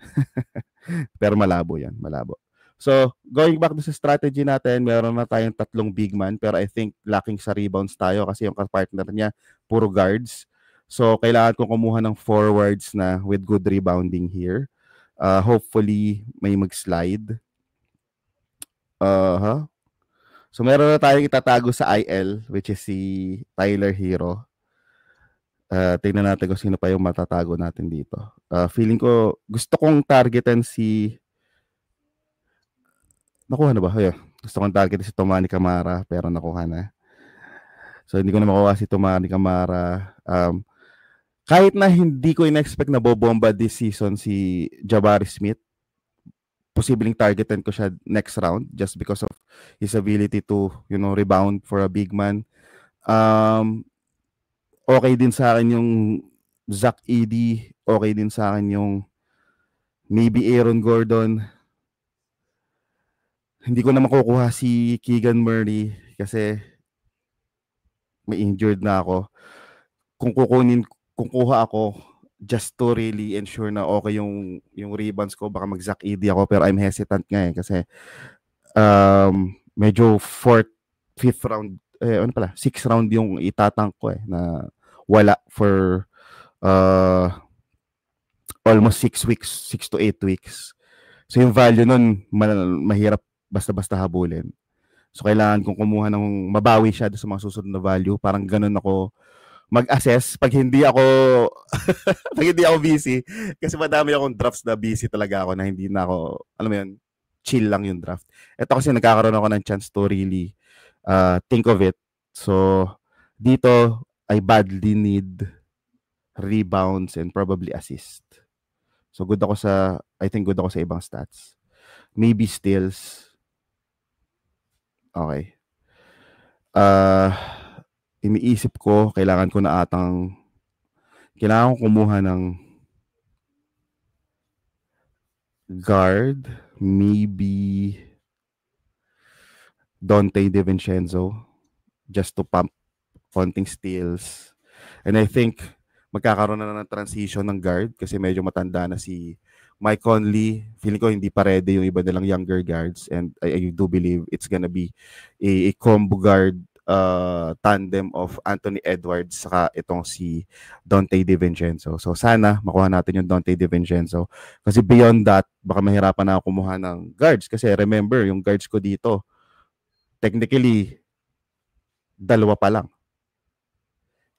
Pero malabo 'yan, malabo. So, going back to sa strategy natin, meron na tayong tatlong big man, pero I think lacking sa rebounds tayo kasi yung partner niya puro guards. So, kailangan kong kumuha ng forwards na with good rebounding here. Hopefully may mag-slide. So, meron na tayong itatago sa IL, which is si Tyler Hero. Tingnan natin kung sino pa yung matatago natin dito. Feeling ko, gusto kong targetan si... Nakuha na ba? Ayun. Gusto kong targetan si Tomani Camara, pero nakuha na. So, hindi ko na makuha si Tomani Camara. Kahit na hindi ko in-expect na bobomba this season si Jabari Smith, posibleng targetan ko siya next round just because of his ability to, rebound for a big man. Okay din sa akin yung Zach Edey. Okay din sa akin yung maybe Aaron Gordon. Hindi ko na makukuha si Keegan Murray kasi may injured na ako. Kung kukuha ako just to really ensure na okay yung rebounds ko, baka mag-Zach Edey ako, pero I'm hesitant nga kasi medyo 4th, 5th round, 6th round yung itatank ko na wala for almost 6 weeks, 6 to 8 weeks. So yung value nun, mahirap basta-basta habulin. So kailangan kong kumuha ng mabawi siya sa mga susunod na value. Parang ganun ako mag-assess pag hindi ako busy. Kasi madami akong drafts na busy talaga ako na hindi na ako, alam mo yun, chill lang yung draft. Ito kasi nagkakaroon ako ng chance to really think of it. So dito, I badly need rebounds and probably assist. So I think good ako sa ibang stats. Maybe steals. Okay. Iniisip ko, kailangan ko kumuha ng guard, maybe Donte DiVincenzo, just to pump konting steals. And I think magkakaroon na ng transition ng guard kasi medyo matanda na si Mike Conley. Feeling ko hindi pa ready yung iba nilang younger guards, and I do believe it's gonna be a combo guard tandem of Anthony Edwards saka itong si Donte DiVincenzo. So sana makuha natin yung Donte DiVincenzo kasi beyond that baka mahirapan na ako kumuha ng guards kasi remember yung guards ko dito technically 2 pa lang.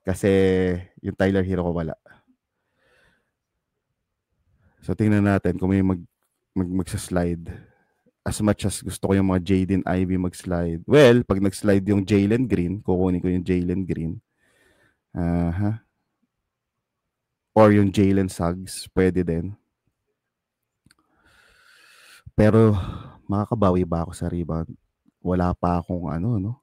Kasi yung Tyler Hero ko wala. So tingnan natin kung may magsa-slide. As much as gusto ko yung mga Jaden Ivey mag-slide. Well, pag nag-slide yung Jalen Green, kukunin ko yung Jalen Green. Or yung Jalen Suggs, pwede din. Pero makakabawi ba ako sa rebound? Wala pa akong no?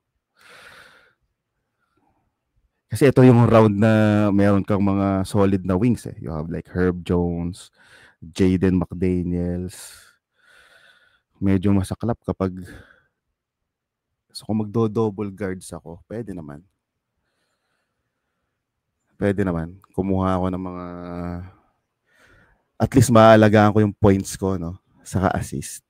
Kasi ito yung round na meron kang mga solid na wings. You have like Herb Jones, Jaden McDaniels. Medyo masaklap kapag kung magdo-double guards ako, pwede naman. Kumuha ako ng mga at least maalagaan ko yung points ko, no? Saka assist.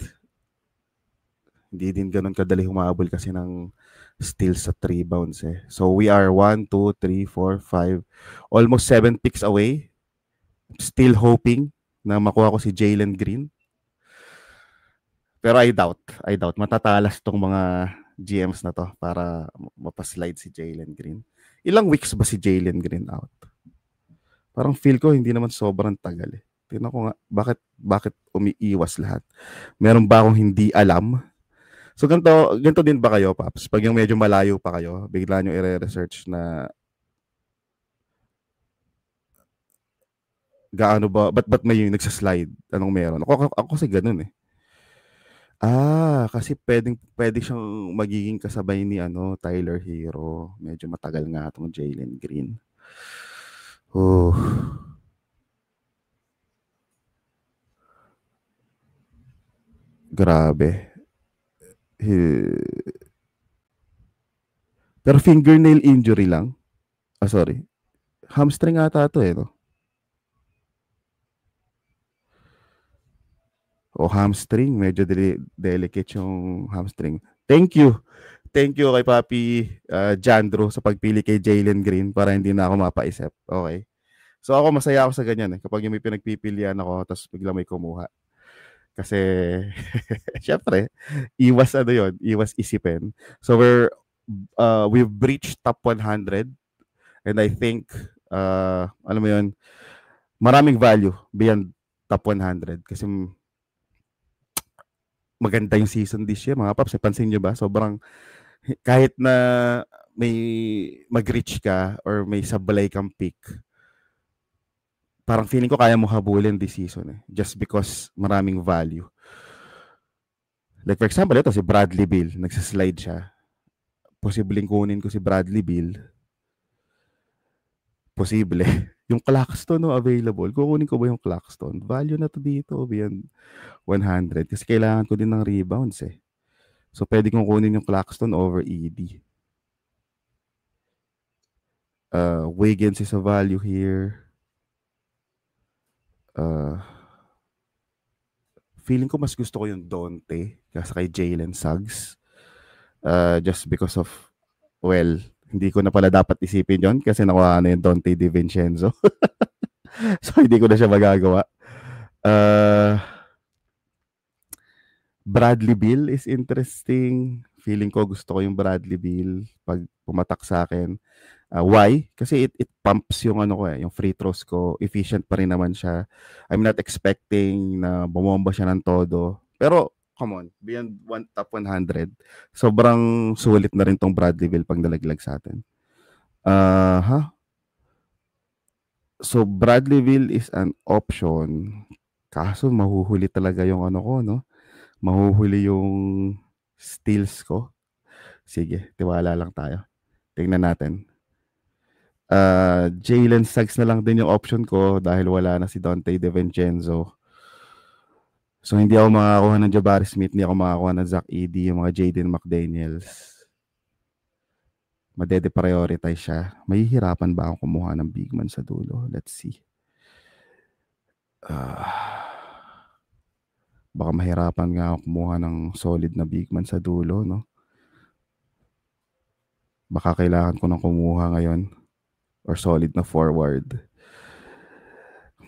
Hindi din ganun kadali humabol kasi ng steals at rebounds So we are 1, 2, 3, 4, 5, almost 7 picks away. Still hoping na makuha ko si Jalen Green. Pero I doubt. Matatalas tong mga GMs na to para mapaslide si Jalen Green. Ilang weeks ba si Jalen Green out? Parang feel ko hindi naman sobrang tagal Tingnan ko nga, bakit umiiwas lahat? Meron ba akong hindi alam? So ganito din ba kayo, Paps? Pag yung medyo malayo pa kayo, bigla nyo i-research na gaano ba, ba't may yung nagsaslide? Anong meron? Ako kasi ganun kasi pwede siyang magiging kasabay ni Tyler Hero. Medyo matagal nga itong Jalen Green. Grabe. Pero fingernail injury lang. Sorry. Hamstring ata to eh, no? O hamstring, medyo delicate yung hamstring. Thank you. Thank you kay Papi Jandro sa pagpili kay Jalen Green para hindi na ako mapaisip. Okay. So ako masaya ako sa ganyan eh. Kapag yung may pinagpipilian ako tapos bigla may kumuha. Kasi syempre, iwas ano yun, iwas isipin. So we've breached top 100 and I think alam mo yun, maraming value beyond top 100 kasi maganda yung season this year, mga paps. Pansin nyo ba? Sobrang, kahit na may mag-reach ka or may sablay kang pick, parang feeling ko kaya mo habulin this season eh. Just because maraming value. Like for example, ito si Bradley Beal. Nagsaslide siya. Posibleng kunin ko si Bradley Beal. Posible. Yung Claxton no, available. Kukunin ko ba yung Claxton? Value na to dito beyond 100 kasi kailangan ko din ng rebounds eh. So pwede kong kunin yung Claxton over ED. Wiggins is a value here. Feeling ko mas gusto ko yung Dante kasi kay Jalen Suggs. Just because of, well, hindi ko na pala dapat isipin yon kasi nakuha na yung Dante DiVincenzo. So hindi ko na siya magagawa. Bradley Beal is interesting. Feeling ko gusto ko yung Bradley Beal pag pumatak sa akin. Why? Kasi it pumps yung ano ko yung free throws ko. Efficient pa rin naman siya. I'm not expecting na bumomba siya ng todo. Pero come on, beyond top 100, sobrang sulit na rin tong Bradley Beal pag nalaglag sa atin. So Bradley Beal is an option. Kaso mahuhuli talaga yung ano ko, no? Mahuhuli yung steals ko. Sige, tiwala lang tayo. Tingnan natin. Jalen Suggs na lang din yung option ko dahil wala na si Dante DiVincenzo. So hindi ako makakuha ng Jabari Smith, hindi ako makakuha ng Zach Edey, yung mga Jaden McDaniels. Madede-prioritize siya. Mahihirapan ba akong kumuha ng big man sa dulo? Let's see. Baka mahirapan nga ako kumuha ng solid na big man sa dulo, no? Baka kailangan ko nang kumuha ngayon or solid na forward.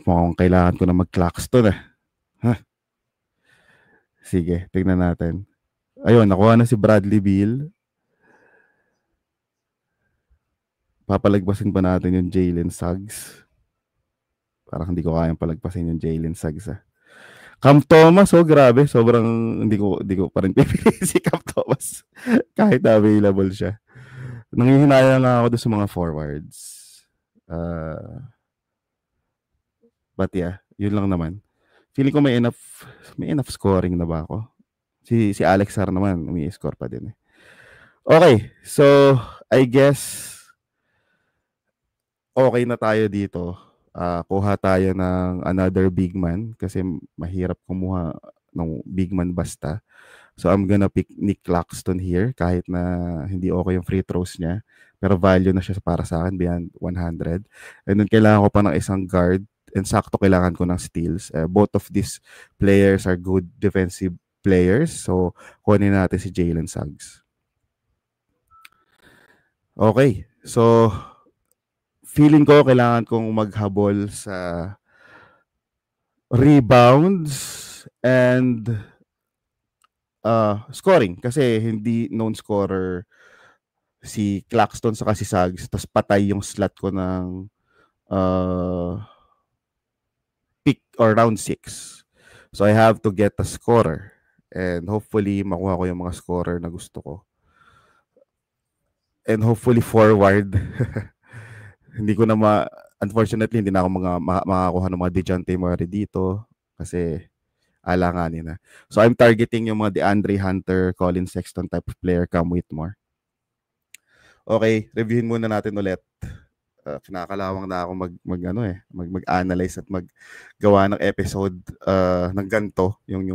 Mukhang kailangan ko na mag-Claxton eh. Sige, tignan natin. Ayun, nakuha na si Bradley Beal. Papalagpasin pa natin yung Jalen Suggs. Parang hindi ko kayang palagpasin yung Jalen Suggs. Cam Thomas, grabe. Sobrang hindi ko pa rin pipili si Cam Thomas. Kahit available siya. Nangihinayang nga ako doon sa mga forwards. But yeah, yun lang naman. Feeling ko may enough scoring na ba ako? Si Alex Sarr naman, umi-score pa din eh. Okay, so I guess okay na tayo dito. Kuha tayo ng another big man kasi mahirap kumuha ng big man basta. So I'm gonna pick Nick Claxton here kahit na hindi okay yung free throws niya. Pero value na siya para sa akin beyond 100. And then kailangan ko pa ng isang guard and sakto kailangan ko ng steals. Both of these players are good defensive players. So kunin natin si Jalen Suggs. Okay. So feeling ko kailangan kong maghabol sa rebounds and scoring kasi hindi known scorer si Claxton sa si Suggs, tapos patay yung slot ko ng pick or round 6. So I have to get a scorer and hopefully makuha ko yung mga scorer na gusto ko. And hopefully forward. Hindi ko na unfortunately hindi na ako makakuha ng mga DeJounte Murray dito kasi alanganin na. So I'm targeting yung mga DeAndre Hunter, Colin Sexton type of player, Cam Whitmore. Okay, reviewin muna natin ulit. Kinakalawang na ako mag-analyze at maggawa ng episode ng ganito, yung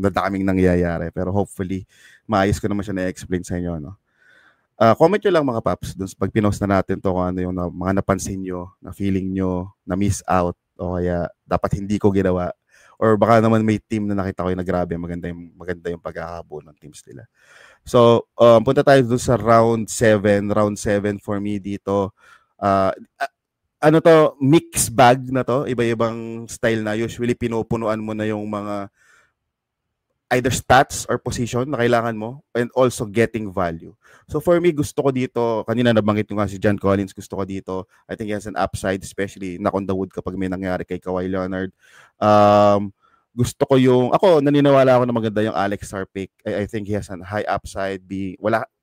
nadaming nangyayari. Pero hopefully, maayos ko naman siya na-explain sa inyo. No? Comment nyo lang mga paps dun pag pinost na natin to kung ano yung mga napansin nyo, na feeling nyo, na miss out, o kaya dapat hindi ko ginawa. Or baka naman may team na nakita ko yung grabe, maganda yung pagkakabo ng teams nila. So, punta tayo dun sa round 7. Round 7 for me dito. Ano to, mix bag na to. Iba-ibang style na. Usually, pinupunuan mo na yung mga either stats or position na kailangan mo and also getting value. So for me, gusto ko dito, kanina nabanggit ko nga si John Collins, gusto ko dito. I think he has an upside, especially knock on the wood kapag may nangyari kay Kawhi Leonard. Gusto ko ako naniniwala ako na maganda yung Alex Sarr pick. I think he has a high upside.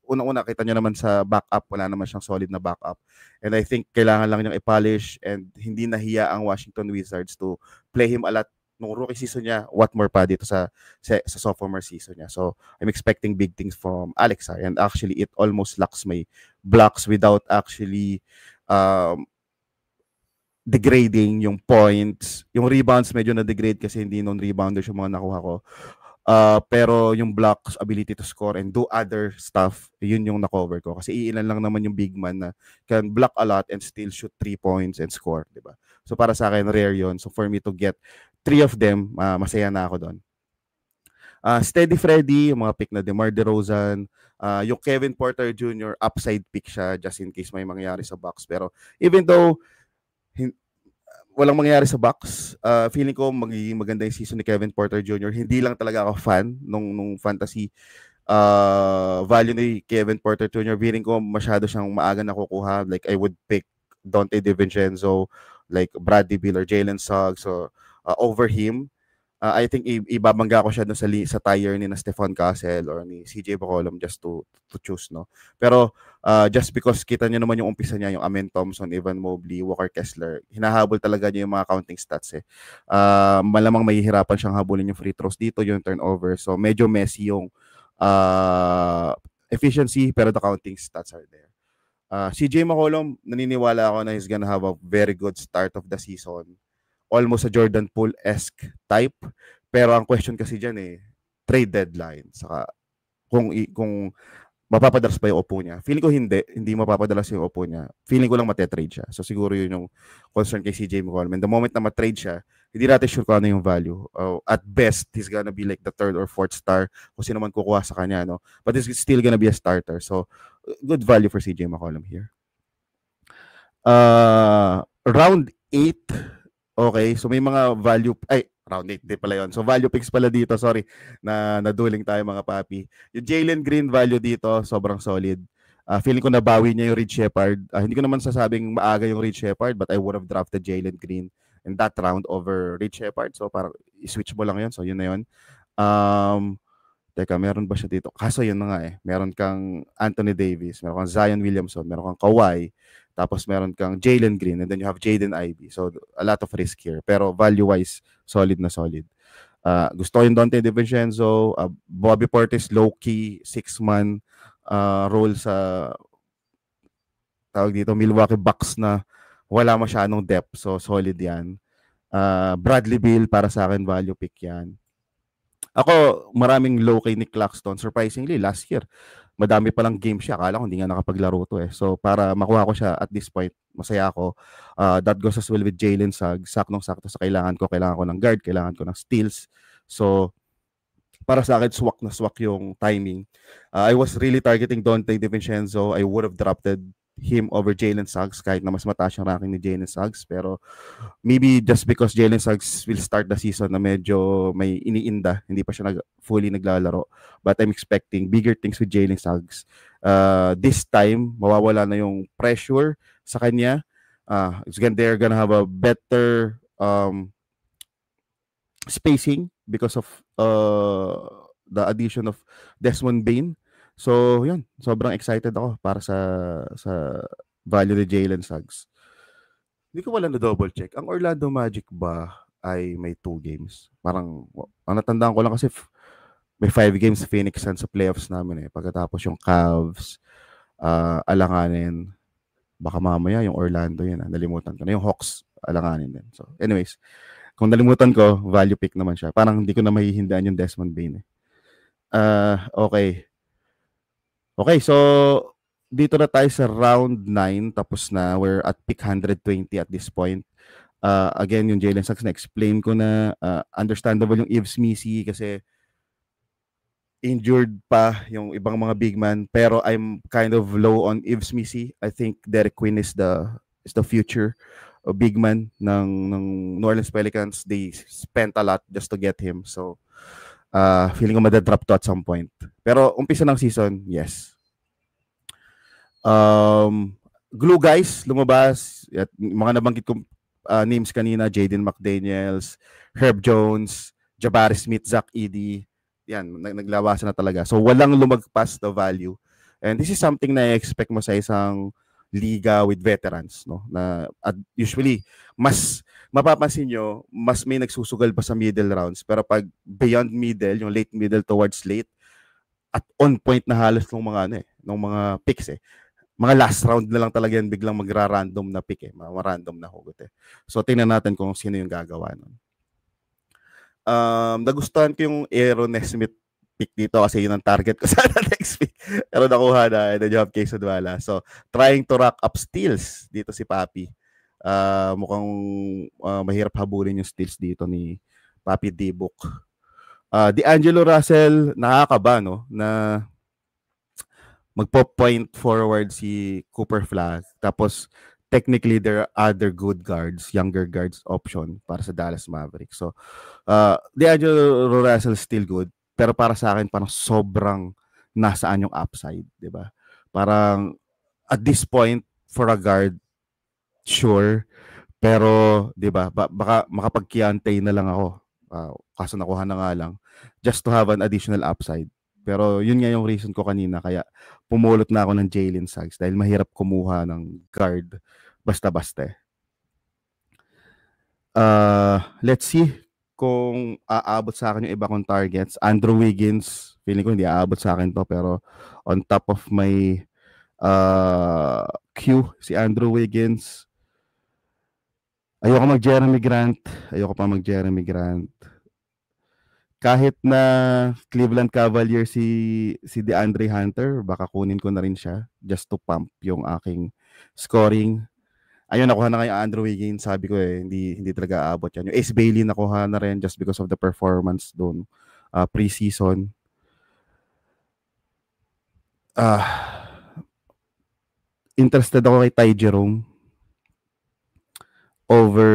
Unang-una, kita nyo naman sa backup, wala naman siyang solid na backup. And I think kailangan lang niyang i-polish and hindi nahiya ang Washington Wizards to play him a lot nung rookie season niya, what more pa dito sa sophomore season niya. So, I'm expecting big things from Alex Sarr. And actually, it almost locks my blocks without actually degrading yung points. Yung rebounds, medyo na-degrade kasi hindi non-rebounders yung mga nakuha ko. Pero yung blocks, ability to score and do other stuff, yun yung na-cover ko. Kasi iilan lang naman yung big man na can block a lot and still shoot 3 points and score, di ba? So para sa akin, rare yun. So for me to get 3 of them, masaya na ako doon. Steady Freddy, yung mga pick na DeMar DeRozan, yung Kevin Porter Jr., upside pick siya just in case may mangyari sa Bucks. Pero even though walang mangyari sa Bucks, feeling ko magiging maganda yung season ni Kevin Porter Jr. Hindi lang talaga ako fan nung fantasy value ni Kevin Porter Jr. Feeling ko masyado siyang maaga nakukuha. Like I would pick Donte DiVincenzo, like Bradley Beal or Jalen Suggs over him. I think ibabangga ko siya dun sa tire ni na Stephon Castle or ni CJ McCollum just to choose, no? Pero just because kita niyo naman yung umpisa niya, yung Amen Thompson, Evan Mobley, Walker Kessler, hinahabol talaga niya yung mga counting stats eh. Malamang mahihirapan siyang habulin yung free throws dito, yung turnover. So medyo messy yung efficiency, pero the counting stats are there. CJ McCollum, naniniwala ako na he's gonna have a very good start of the season. Almost a Jordan Poole-esque type. Pero ang question kasi dyan trade deadline. Saka kung mapapadalas pa yung upo niya. Feeling ko hindi mapapadalas yung upo niya. Feeling ko lang matetrade siya. So siguro yun yung concern kay CJ McCollum. And the moment na matrade siya, hindi natin sure kung ano yung value. At best, he's gonna be like the 3rd or 4th star kung sino man kukuha sa kanya. No? But he's still gonna be a starter. So good value for CJ McCollum here. Round 8. Okay, so may mga value, round 8 din pala yun. So value picks pala dito, sorry, na naduling tayo mga papi. Yung Jalen Green value dito, sobrang solid. Feeling ko nabawi niya yung Reed Shepherd. Hindi ko naman sasabing maaga yung Reed Shepherd, but I would have drafted Jalen Green in that round over Reed Shepherd. So parang i-switch mo lang yun. So yun na yun. Teka, meron ba siya dito? Kaso yun na nga Meron kang Anthony Davis, meron kang Zion Williamson, meron kang Kawhi, tapos meron kang Jalen Green, and then you have Jaden Ivey. So, a lot of risk here. Pero value-wise, solid na solid. Gusto ko yung Donte DiVincenzo, Bobby Portis, low-key, 6-man role sa tawag dito, Milwaukee Bucks na wala masyadong depth. So, solid yan. Bradley Beal, para sa akin, value pick yan. Ako, maraming low kay Nick Claxton. Surprisingly, last year, madami palang game siya. Akala ko hindi nga nakapaglaro to So, para makuha ko siya at this point, masaya ako. That goes as well with Jalen Suggs. Saknong-sakto sa kailangan ko. Kailangan ko ng guard, kailangan ko ng steals. So, para sa akin, swak na swak yung timing. I was really targeting Donte DiVincenzo. I would have drafted him over Jalen Suggs kahit na mas mataas yung ranking ni Jalen Suggs. Pero maybe just because Jalen Suggs will start the season na medyo may iniinda, hindi pa siya fully naglalaro. But I'm expecting bigger things with Jalen Suggs. This time, mawawala na yung pressure sa kanya. They're gonna have a better spacing because of the addition of Desmond Bane. So, yun. Sobrang excited ako para sa value ni Jalen Suggs. Hindi ko wala na double check. Ang Orlando Magic ba ay may 2 games? Parang, ang natandaan ko lang kasi may 5 games Phoenix Suns sa playoffs namin Pagkatapos yung Cavs, alanganin. Baka mamaya yung Orlando yun. Nalimutan ko na. Yung Hawks, alanganin din. So, anyways, kung nalimutan ko, value pick naman siya. Parang hindi ko na mahihindaan yung Desmond Bane Okay. Okay, so dito na tayo sa round 9, tapos na, we're at pick 120 at this point. Again, yung Jalen Suggs, na-explain ko na, understandable yung Yves Missi kasi injured pa yung ibang mga big man, pero I'm kind of low on Yves Missi. I think Derek Quinn is the future big man ng New Orleans Pelicans. They spent a lot just to get him. So, feeling ko madadrop to at some point. Pero umpisa ng season, yes. Glue guys, lumabas. At mga nabanggit kong names kanina, Jaden McDaniels, Herb Jones, Jabari Smith, Zach Edey. Yan, naglabasan na talaga. So, walang lumagpas the value. And this is something na i-expect mo sa isang liga with veterans, no? Na usually mas mapapansin nyo, mas may nagsusugal pa sa middle rounds, pero pag beyond middle, yung late middle towards late, at on point na halos ng mga ng mga picks mga last round na lang talaga yan biglang magra-random na pick mga random na hugot So tingnan natin kung sino yung gagawa nun. Nagustuhan ko yung Aaron Nesmith pick dito kasi yun ang target ko sana next week. Pero nakuha na, and then you have Quezon Duala. So, trying to rack up steals dito si Papi. Mukhang mahirap habulin yung steals dito ni Papi D-Book. D'Angelo Russell, nakakaba, no? Na magpo-point forward si Cooper Flag. Tapos, technically, there are other good guards, younger guards option para sa Dallas Mavericks. So, D'Angelo Russell still good. Pero para sa akin, parang sobrang nasaan yung upside, di ba? Parang, at this point, for a guard, sure. Pero, di ba, baka makapag-Keontae na lang ako. Kaso nakuha na nga lang. Just to have an additional upside. Pero, yun nga yung reason ko kanina. Kaya, pumulot na ako ng Jalen Suggs dahil mahirap kumuha ng guard basta-basta. Let's see kung aabot sa akin yung iba kong targets. Andrew Wiggins, feeling ko hindi aabot sa akin to, pero on top of my queue, si Andrew Wiggins. Ayoko mag-Jeremy Grant. Kahit na Cleveland Cavaliers si DeAndre Hunter, baka kunin ko na rin siya just to pump yung aking scoring. Ayun, nakuha na kayo Andrew Wiggins. Sabi ko hindi talaga aabot yan. Yung Ace Bailey nakuha na rin just because of the performance doon pre-season. Interested ako kay Ty Jerome over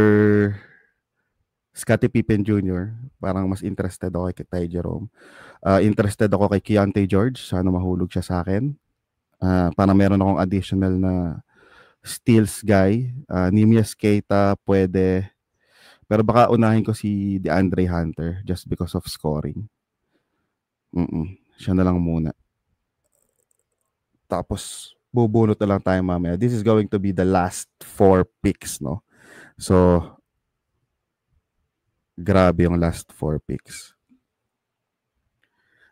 Scottie Pippen Jr. Parang mas interested ako kay Ty Jerome. Interested ako kay Keontae George. Sana mahulog siya sa akin. Parang meron akong additional na steals guy. Nimias Keita pwede. Pero baka unahin ko si DeAndre Hunter just because of scoring. Siya na lang muna. Tapos bubunot na lang tayo mamaya. This is going to be the last 4 picks, no? So, grabe yung last 4 picks.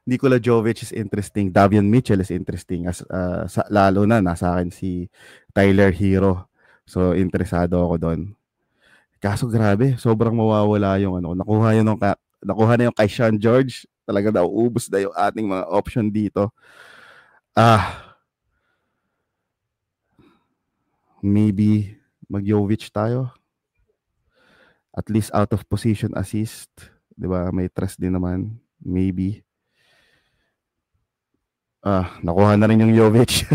Nikola Jovic is interesting. Davion Mitchell is interesting. Lalo na nasa akin si Tyler Hero. So, interesado ako doon. Kaso grabe, sobrang mawawala yung nakuha na yung kay Sean George. Talaga nauubos na yung ating mga option dito. Maybe mag-Jovic tayo. At least out of position assist. Diba? May trust din naman. Maybe. Nakuha na rin yung Jovic.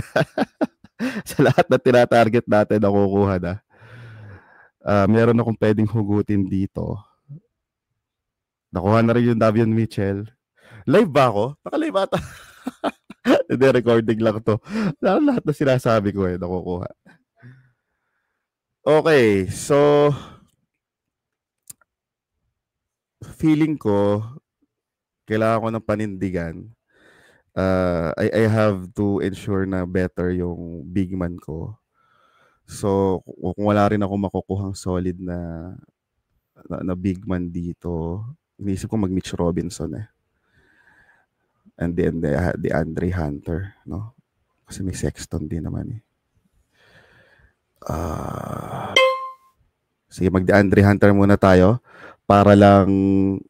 Sa lahat na tinatarget natin, nakukuha na. Meron akong pwedeng hugutin dito. Nakuha na rin yung Davion Mitchell. Live ba ako? Naka-live ata. Hindi, recording lang to. Lahat na sinasabi ko nakukuha. Okay, so feeling ko kailangan ko ng panindigan. I have to ensure na better yung big man ko. So, kung wala rin ako makukuhang solid na big man dito, iniisip ko mag-Mitch Robinson And then the Andre Hunter, no? Kasi may Sexton din naman Sige, mag-DeAndre Hunter muna tayo para lang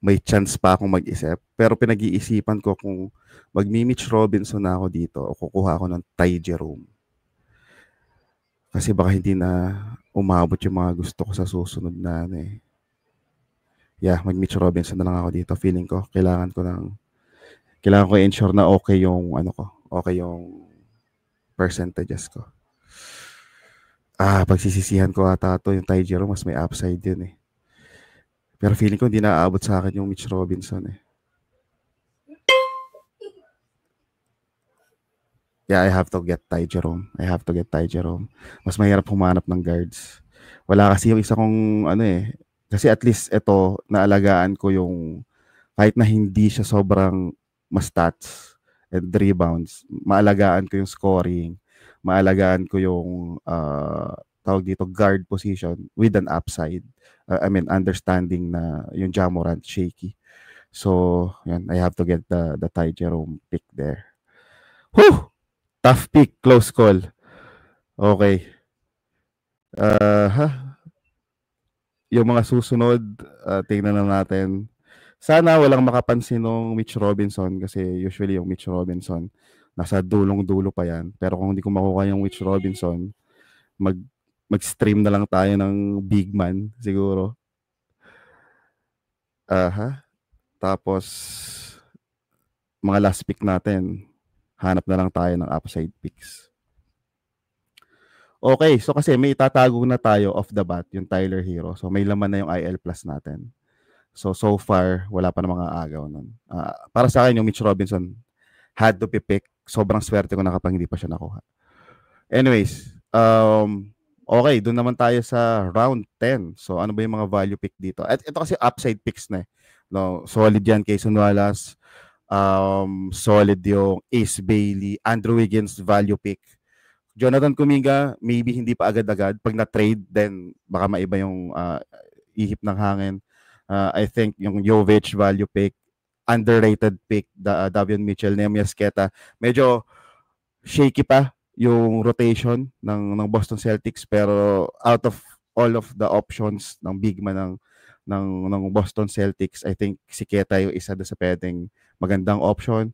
may chance pa akong mag-isip. Pero pinag-iisipan ko kung mag-Mitch Robinson na ako dito o kukuha ako ng Ty Jerome. Kasi baka hindi na umabot yung mga gusto ko sa susunod na ano eh. Yeah, mag-Mitch Robinson na lang ako dito. Feeling ko, kailangan ko ensure na okay yung ano ko. Okay yung percentages ko. Pagsisisihan ko ata ito, yung Ty Jerome, mas may upside yun eh. Pero feeling ko hindi na aabot sa akin yung Mitch Robinson eh. Yeah, I have to get Ty Jerome. Mas mahirap humanap ng guards. Wala kasi yung isa kong ano eh. Kasi at least ito, naalagaan ko yung kahit na hindi siya sobrang ma-stats and rebounds, maalagaan ko yung scoring, maalagaan ko yung tawag dito guard position with an upside. Understanding na yung Ja Morant shaky. So, yan, I have to get the Ty Jerome pick there. Whew! Tough pick, close call. Okay. Yung mga susunod, tingnan na natin. Sana walang makapansin ng Mitch Robinson kasi usually yung Mitch Robinson nasa dulong-dulo pa yan. Pero kung hindi ko makuha yung Mitch Robinson, mag-stream na lang tayo ng big man siguro. Tapos mga last pick natin, hanap na lang tayo ng upside picks. Okay, so kasi may itatago na tayo off the bat, yung Tyler Hero. So may laman na yung IL Plus natin. So far, wala pa namang aagaw nun. Para sa akin, yung Mitch Robinson had to be pick. Sobrang swerte ko na kapag hindi pa siya nakuha. Anyways, okay, doon naman tayo sa round 10. So ano ba yung mga value pick dito? At ito kasi upside picks na eh. No, solid yan, Kayson Wallace. Solid yung Ace Bailey. Andrew Wiggins, value pick. Jonathan Kuminga, maybe hindi pa agad-agad. Pag na-trade, then baka maiba yung ihip ng hangin. I think yung Jovic value pick, underrated pick, Davion Mitchell, Nehemiah Sketa. Medyo shaky pa yung rotation ng Boston Celtics, pero out of all of the options ng big man ng Boston Celtics, I think si Keta yung isa doon sa pwedeng magandang option.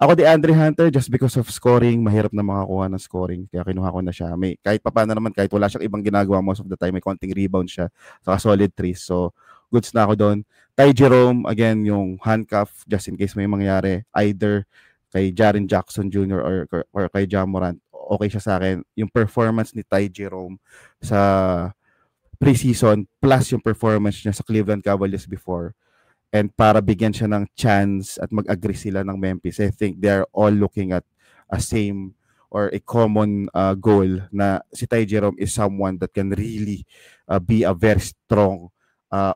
Ako DeAndre Hunter, just because of scoring, mahirap na makakuha ng scoring. Kaya kinuha ko na siya. Kahit papaano naman, kahit wala siyang ibang ginagawa most of the time, may konting rebound siya. Saka solid threes. So, goods na ako doon. Ty Jerome, again, yung handcuff, just in case may mangyari, either kay Jaren Jackson Jr. or kay Ja Morant, okay siya sa akin. Yung performance ni Ty Jerome sa preseason, plus yung performance niya sa Cleveland Cavaliers before, and para bigyan siya ng chance at mag-agree sila ng Memphis, I think they're all looking at a same or a common goal na si Ty Jerome is someone that can really be a very strong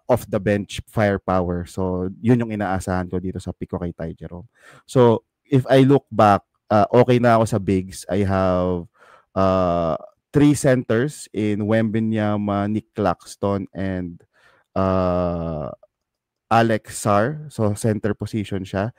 off-the-bench firepower. So, yun yung inaasahan ko dito sa pick ko kay Ty Jerome. So, if I look back, okay na ako sa bigs. I have 3 centers in Wembanyama, Nick Claxton, and Alex Sarr. So, center position siya.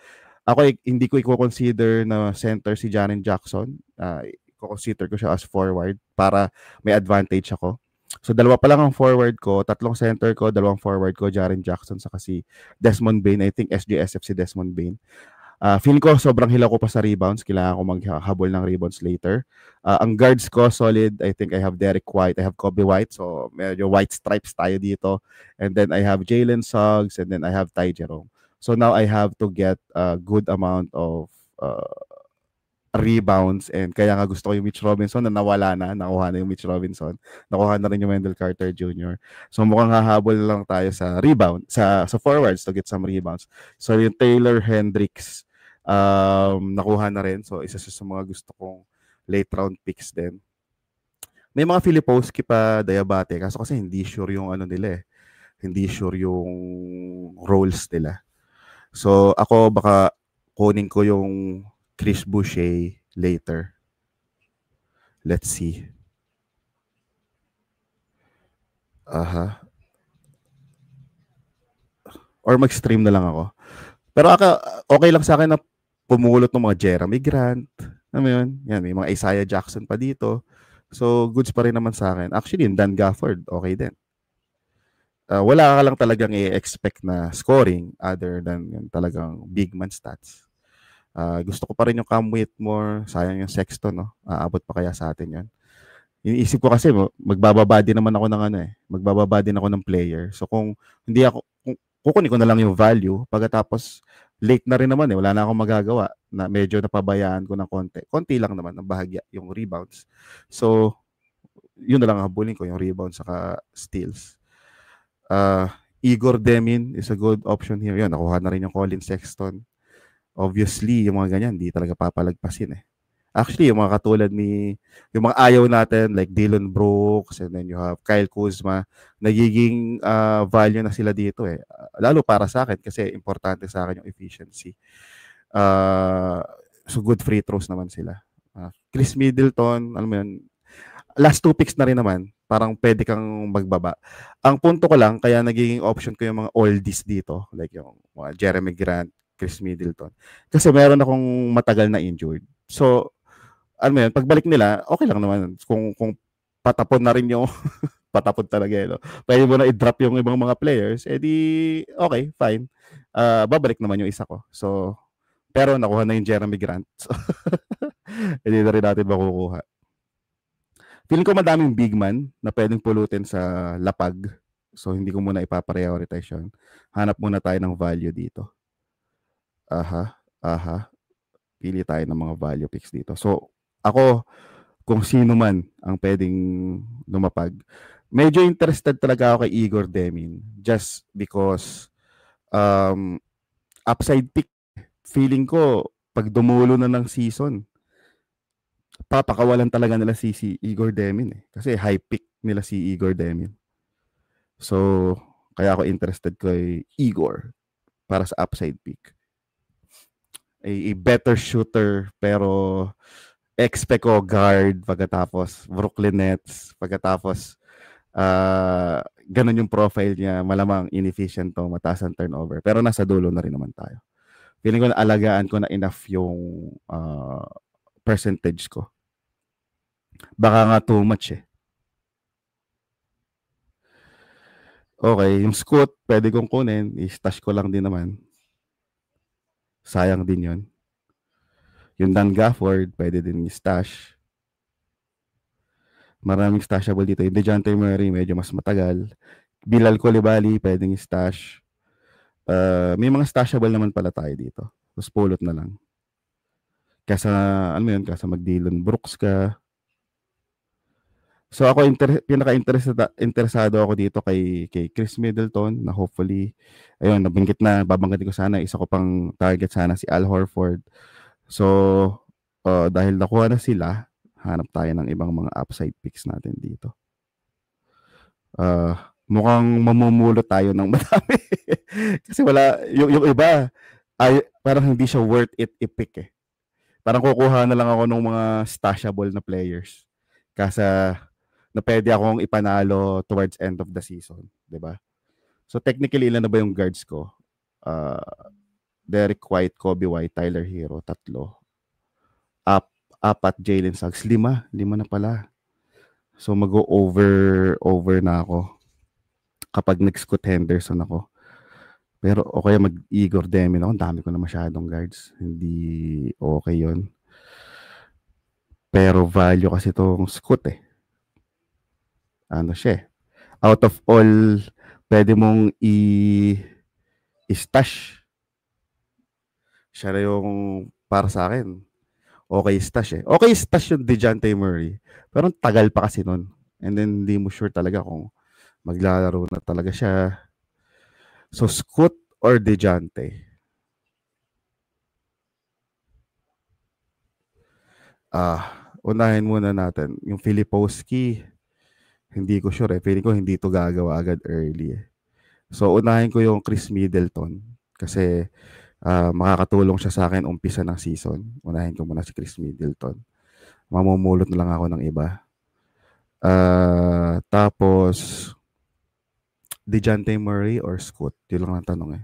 Ako, hindi ko i-consider na center si Jaren Jackson. I-consider ko siya as forward para may advantage ako. So, 2 pa lang ang forward ko. 3 center ko, 2 forward ko, Jaren Jackson, saka si Desmond Bane. I think SJSF si Desmond Bane. Feeling ko sobrang hilaw ko pa sa rebounds. Kailangan ko maghabol ng rebounds later. Ang guards ko, solid. I think I have Derek White. I have Kobe White. So, medyo white stripes tayo dito. And then I have Jalen Suggs. And then I have Ty Jerome. So, now I have to get a good amount of rebounds. And kaya nga gusto ko yung Mitch Robinson na nawala na. Nakuha na yung Mitch Robinson. Nakuha na rin yung Wendell Carter Jr. So, mukhang hahabol lang tayo sa rebound. Sa forwards to get some rebounds. So, yung Taylor Hendricks, nakuha na rin. So, isa sa mga gusto kong late round picks din. May mga Filipowski pa, Diabate. Kaso kasi hindi sure yung ano nila eh. Hindi sure yung roles nila. So, ako baka kunin ko yung Chris Boucher later. Let's see. Or mag-stream na lang ako. Pero okay lang sa akin na pumulot ng mga Jeremy Grant. Ano yun? Yan, may mga Isaiah Jackson pa dito. So, goods pa rin naman sa akin. Actually, Dan Gafford, okay din. Wala ka lang talagang i-expect na scoring other than yung talagang big man stats. Gusto ko pa rin yung Cam Whitmore. Sayang yung Sexton, no? Aabot pa kaya sa atin yan. Iniisip ko kasi magbababa din naman ako ng magbababa din ako ng player. So kung kukunin ko na lang yung value, pagkatapos late na rin naman wala na akong magagawa, na medyo napabayaan ko ng konti. Konti lang naman ng bahagya yung rebounds. So yun na lang habulin ko, yung rebounds saka steals. Igor Demin is a good option here. Yun, nakuha na rin yung Colin Sexton. Obviously, yung mga ganyan, di talaga papalagpasin Actually, yung mga katulad yung mga ayaw natin, like Dillon Brooks, and then you have Kyle Kuzma, nagiging value na sila dito lalo para sa akin, kasi importante sa akin yung efficiency. So good free throws naman sila. Chris Middleton, alam mo yun, last 2 picks na rin naman, parang pwede kang magbaba. Ang punto ko lang, kaya nagiging option ko yung mga oldies dito, like yung mga Jeremy Grant, Chris Middleton. Kasi meron akong matagal na injured. So, ano yun, pagbalik nila, okay lang naman. Kung patapon na rin yung, patapon talaga pwede mo na i-drop yung ibang mga players, di, okay, fine. Babalik naman yung isa ko. So, pero nakuha na yung Jeremy Grant. So, hindi na rin natin makukuha. Feeling ko madaming big man na pwedeng pulutin sa lapag. So, hindi ko muna ipaprioritize yun. Hanap muna tayo ng value dito. Pili tayo ng mga value picks dito. So, ako, kung sino man ang pwedeng lumapag, medyo interested talaga ako kay Igor Demin just because upside pick. Feeling ko, pag dumulo na ng season, papakawalan talaga nila si Igor Demin Kasi high pick nila si Igor Demin. So, kaya ako interested kay Igor para sa upside pick. A better shooter, pero expect ko guard pagkatapos Brooklyn Nets, pagkatapos ganun yung profile niya, malamang inefficient to, mataas ang turnover. Pero nasa dulo na rin naman tayo. Feeling ko na alagaan ko na enough yung percentage ko. Baka nga too much Okay, yung Scoot, pwede kong kunin. I-stash ko lang din naman. Sayang din yun. Yung Dan Gafford, pwede din i-stash. Maraming stashable dito. Yung DeJounte Murray, medyo mas matagal. Bilal Coulibaly, pwedeng i-stash. May mga stashable naman pala tayo dito. Tapos pulot na lang. Kasa, kasa mag-Dillon Brooks ka. So ako pinaka-interesado ako dito kay Chris Middleton na hopefully babanggitin ko sana, isa ko pang target sana si Al Horford. So dahil nakuha na sila, hanap tayo ng ibang mga upside picks natin dito. Mukhang mamumulot tayo ng madami. Kasi wala yung iba ay parang hindi siya worth it i-pick Parang kukuha na lang ako ng mga stashable na players. Kasi na pwede akong ipanalo towards end of the season, 'di ba? So technically ilan na ba yung guards ko? Derek White, Kobe White, Tyler Hero, 3. Apat Jalen Suggs, 5 na pala. So mag-over na ako kapag nag-Scoot Henderson ako. Pero okay mag-Igor Demin ako, dami ko na masyadong guards. Hindi okay 'yon. Pero value kasi itong Scoot Ano siya out of all pwede mong i-stash. Siya na yung para sa akin. Okay stash Okay stash yung DeJounte Murray. Pero tagal pa kasi nun. And then hindi mo sure talaga kung maglalaro na talaga siya. So Scoot or DeJounte? Unahin muna natin. Yung Filipowski, hindi ko sure Feeling ko hindi to gagawa agad early So unahin ko yung Chris Middleton kasi makakatulong siya sa akin umpisa ng season. Unahin ko muna si Chris Middleton. Mamumulot na lang ako ng iba. Tapos DeJounte Murray or Scoot? Yun lang ang tanong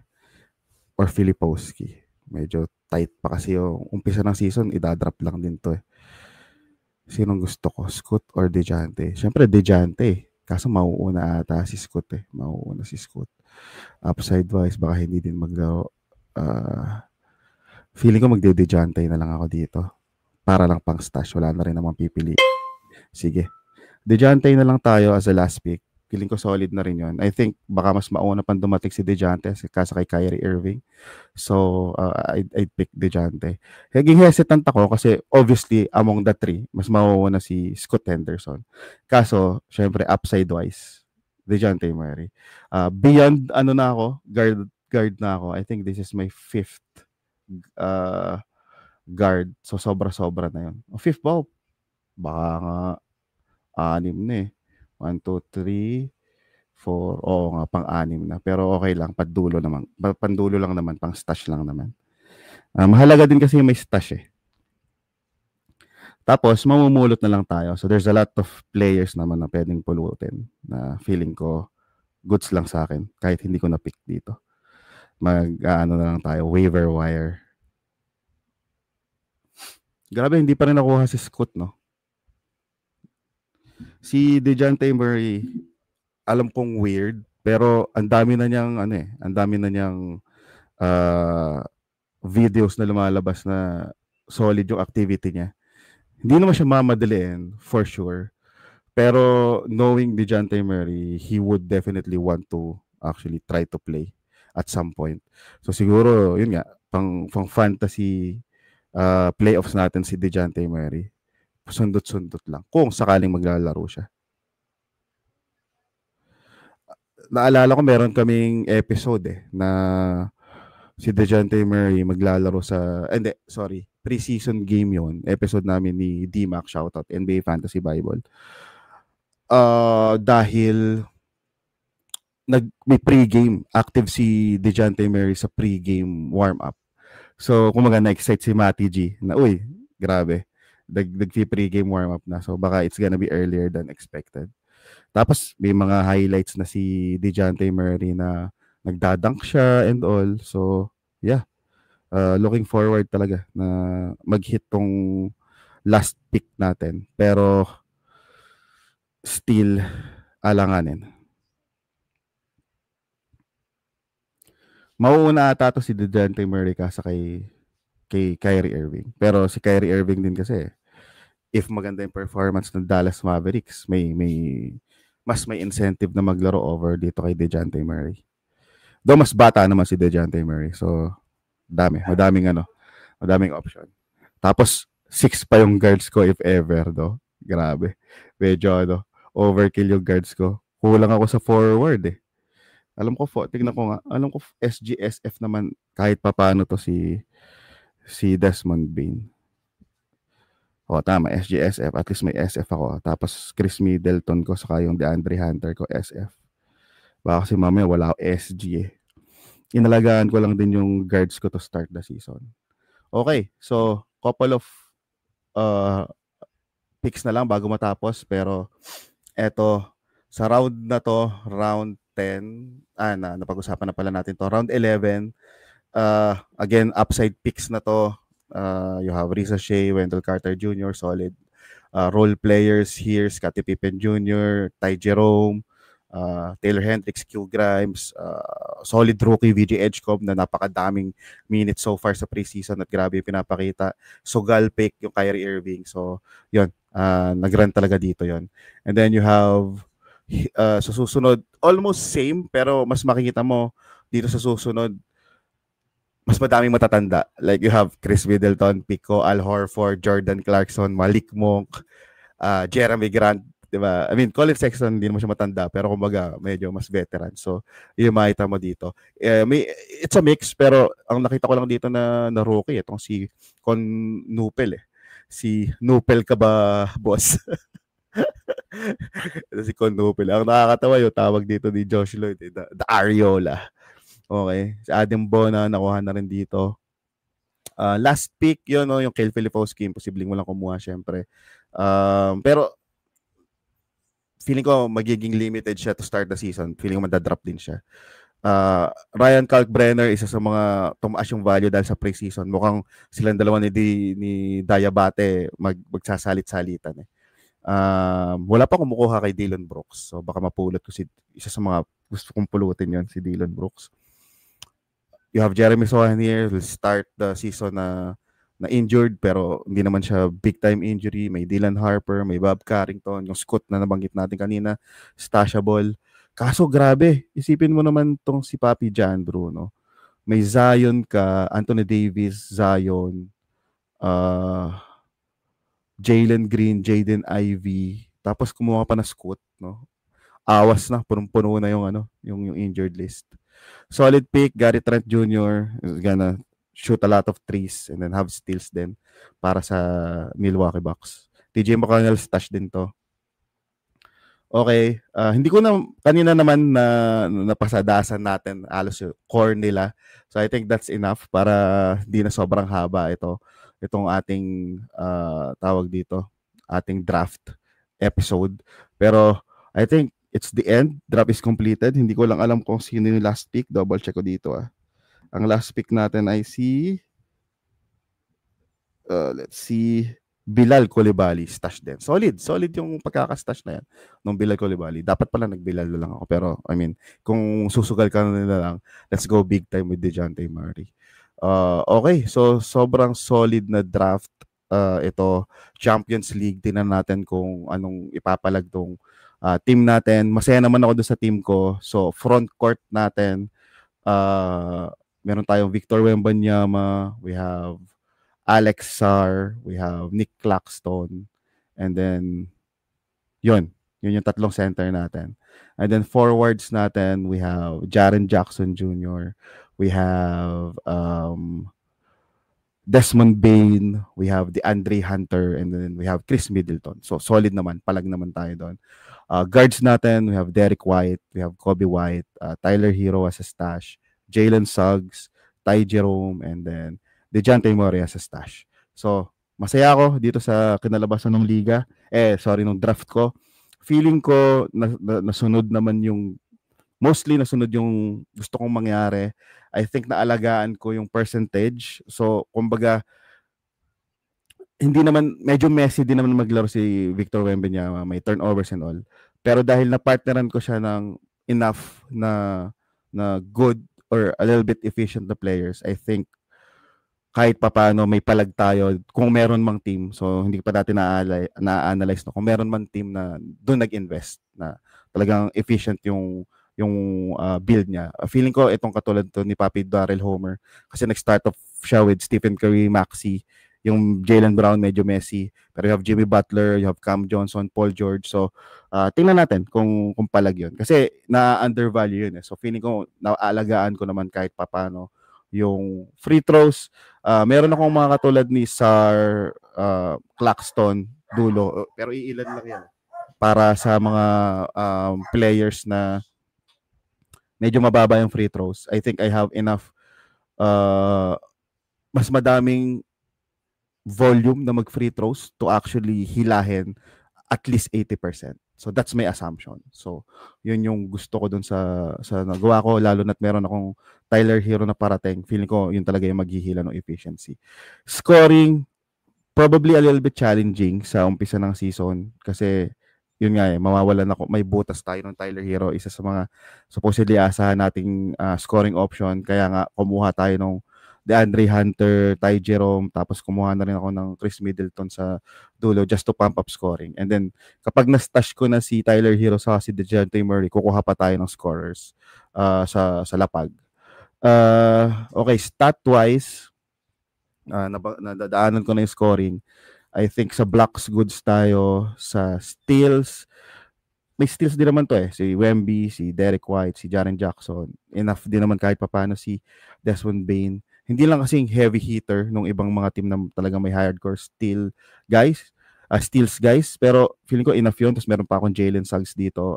Or Filipowski. Medyo tight pa kasi yung umpisa ng season, idadrop lang din to Sinong gusto ko? Scoot or DeJounte? Siyempre DeJounte. Kaso mauuna ata si Scoot Mauuna si Scoot. Upside wise, baka hindi din maglaro. Feeling ko magde-DeJounte na lang ako dito. Para lang pang stash. Wala na rin namang pipili. Sige. DeJounte na lang tayo as a last pick. Feeling ko solid na rin yun. I think baka mas mauna pang dumating si DeJounte kaysa kay Kyrie Irving. So, I'd pick DeJounte. Naging hesitant ako kasi obviously among the three, mas mauuna si Scott Henderson. Kaso, syempre upside-wise, DeJounte Murray. Beyond na ako, guard na ako. I think this is my fifth guard. So, sobra-sobra na yun. Fifth ba? Baka nga 6 na eh. 1, 2, 3, 4. Oo nga, pang-6 na. Pero okay lang, pandulo naman. Pandulo lang naman, pang stash lang naman. Mahalaga din kasi may stash eh. Tapos, mamumulot na lang tayo. So, there's a lot of players naman na pwedeng pulutin na feeling ko goods lang sa akin kahit hindi ko na-pick dito. Na lang tayo, waiver wire. Grabe, hindi pa rin nakuha si Scott, no? Si DeJounte Murray, alam kong weird, pero ang dami na niyang videos na lumalabas na solid yung activity niya. Hindi naman siya mamadaliin, for sure. Pero knowing DeJounte Murray, he would definitely want to actually try to play at some point. So siguro, yun nga, pang fantasy playoffs natin si DeJounte Murray. Sundot-sundot lang kung sakaling maglalaro siya. Naalala ko meron kaming episode na si DeJounte Murray maglalaro sa preseason game yon. Episode namin ni D-Mac, shoutout, NBA Fantasy Bible. Dahil may pre-game, active si DeJounte Murray sa pre-game warm-up. So, kumaga na-excite si Matty G na, uy, grabe. Nag-pre-game warm-up na. So, baka it's gonna be earlier than expected. Tapos, may mga highlights na si DeJounte Murray na nagdadunk siya and all. So, yeah. Looking forward talaga na mag-hit tong last pick natin. Pero, still, alanganin. Mauuna ata to si DeJounte Murray kasa kay Kyrie Irving. Pero si Kyrie Irving din kasi, if maganda yung performance ng Dallas Mavericks, may incentive na maglaro over dito kay DeJounte Murray. Though mas bata naman si DeJounte Murray. So, madaming option. Tapos, 6 pa yung guards ko if ever, do. Grabe. Medyo, overkill yung guards ko. Kulang ako sa forward eh. Tignan ko nga, alam ko SGSF naman kahit papaano to si Desmond Bane. Tama, SGSF. At least may SF ako. Tapos Chris Middleton ko, saka yung DeAndre Hunter ko, SF. Baka kasi mamaya wala ako SG eh. Inalagaan ko lang din yung guards ko to start the season. Okay, so couple of picks na lang bago matapos. Pero eto, sa round na to, round 10, napag-usapan na pala natin to. Round 11, again, upside picks na to. You have Risa Shea, Wendell Carter Jr., solid. Role players here, Scottie Pippen Jr., Ty Jerome, Taylor Hendricks, Q Grimes, solid rookie VJ Edgecomb na napakadaming minutes so far sa preseason at grabe yung pinapakita. Sugal pick yung Kyrie Irving. So, yun, nag-run talaga dito yun. And then you have sa susunod, almost same, pero mas makikita mo dito sa susunod, mas madaming matatanda. Like you have Chris Middleton, Pico, Al Horford, Jordan Clarkson, Malik Monk, Jeremy Grant, diba? I mean, Colin Sexton, hindi naman siya matanda, pero kumbaga, medyo mas veteran. So, yung makita mo dito. It's a mix, pero ang nakita ko lang dito na rookie, itong si Con Nupel eh. Si Nupel ka ba, boss? Si Con Nupel. Ang nakakatawa yung tawag dito ni Josh Lloyd, the Ariola. Okay. Si Adam Bona, nakuha na rin dito. Last pick, yun, no, yung Kyle Filipowski, posibleng walang kumuha, syempre. Pero, feeling ko magiging limited siya to start the season. Feeling ko madadrop din siya. Ryan Kalkbrenner, isa sa mga tumaas yung value dahil sa preseason. Mukhang silang dalawa ni Diabate magsasalit-salitan eh. Wala pa kumukuha kay Dillon Brooks. So baka mapulot ko isa sa mga gusto kong pulutin yon, si Dillon Brooks. You have Jeremy Sohan here. Will start the season na na injured pero hindi naman siya big time injury. May Dylan Harper, may Bob Carrington, yung Scoot na nabanggit natin kanina, stashable. Kaso grabe, isipin mo naman tong si Papi John, Bruno. May Zion ka, Anthony Davis, Zion, Jalen Green, Jaden Ivey, tapos kumuha pa na Scoot, no? Awas na, punong-puno na yung yung injured list. Solid pick, Gary Trent Jr. is gonna shoot a lot of threes and then have steals din para sa Milwaukee Bucks. TJ McConnell stash din to. Okay, hindi ko na kanina naman na napasadasan natin alos yung core nila. So I think that's enough para di na sobrang haba itong ating tawag dito, ating draft episode. Pero I think it's the end. Draft is completed. Hindi ko lang alam kung sino yung last pick. Double check ko dito. Ang last pick natin ay si let's see, Bilal Coulibaly, stash din. Solid yung pagkaka-stash na yan nung Bilal Coulibaly. Dapat pala nag-Bilal na lang ako. Pero, I mean, kung susugal ka na nila lang, let's go big time with DeJounte Murray. Okay, so sobrang solid na draft ito. Champions League, tingnan natin kung anong ipapalag tong team natin. Masaya naman ako doon sa team ko. So, front court natin, meron tayong Victor Wembanyama, we have Alex Sarr, we have Nick Claxton, and then yun yung tatlong center natin. And then forwards natin, we have Jaren Jackson Jr., we have Desmond Bane, we have DeAndre Hunter, and then we have Chris Middleton. So solid naman, palag naman tayo doon. Guards natin, we have Derek White, we have Kobe White, Tyler Hero as a stash, Jalen Suggs, Ty Jerome, and then DeJounte Murray as a stash. So, masaya ako dito sa kinalabasan ng liga. Nung draft ko. Feeling ko nasunod naman mostly nasunod yung gusto kong mangyari. I think naalagaan ko yung percentage. So, kumbaga, hindi naman, medyo messy din naman maglaro si Victor Wembanyama, may turnovers and all. Pero dahil na-partneran ko siya ng enough na good or a little bit efficient na players, I think kahit papaano may palag tayo kung meron mang team. So hindi pa natin na-analyze no, kung meron mang team na doon nag-invest na talagang efficient yung build niya. Feeling ko itong katulad to ni Papi Darrell Homer kasi nag-start off siya with Stephen Curry, Maxey, yung Jaylen Brown medyo messy, pero you have Jimmy Butler, you have Cam Johnson, Paul George. So tingnan natin kung palag yun kasi na-undervalue yun. So feeling ko naalagaan ko naman kahit papaano yung free throws. Meron akong mga katulad ni Sarr, Claxton, Dulo, pero iilan lang yan para sa mga players na medyo mababa yung free throws. I think I have enough mas madaming volume na mag-free throws to actually hilahin at least 80%. So that's my assumption. So yun yung gusto ko dun sa nagawa ko, lalo na't meron akong Tyler Hero na parating. Feeling ko yun talaga yung maghihila ng efficiency. Scoring, probably a little bit challenging sa umpisa ng season kasi yun nga mawawalan ako. May butas tayo ng Tyler Hero, isa sa mga supposedly asahan nating scoring option. Kaya nga kumuha tayo ng DeAndre Hunter, Ty Jerome, tapos kumuha na rin ako ng Chris Middleton sa dulo just to pump up scoring. And then, kapag na-stash ko na si Tyler Hero sa si DeJounte Murray, kukuha pa tayo ng scorers sa lapag. Okay, stat-wise, nadadaanan ko na yung scoring. I think sa blocks goods tayo, sa steals, may steals din naman to si Wemby, si Derek White, si Jaren Jackson. Enough din naman kahit papano si Desmond Bane. Hindi lang kasing heavy hitter nung ibang mga team na talagang may hardcore steals guys, pero feeling ko enough yun. Tapos meron pa akong Jalen Suggs dito,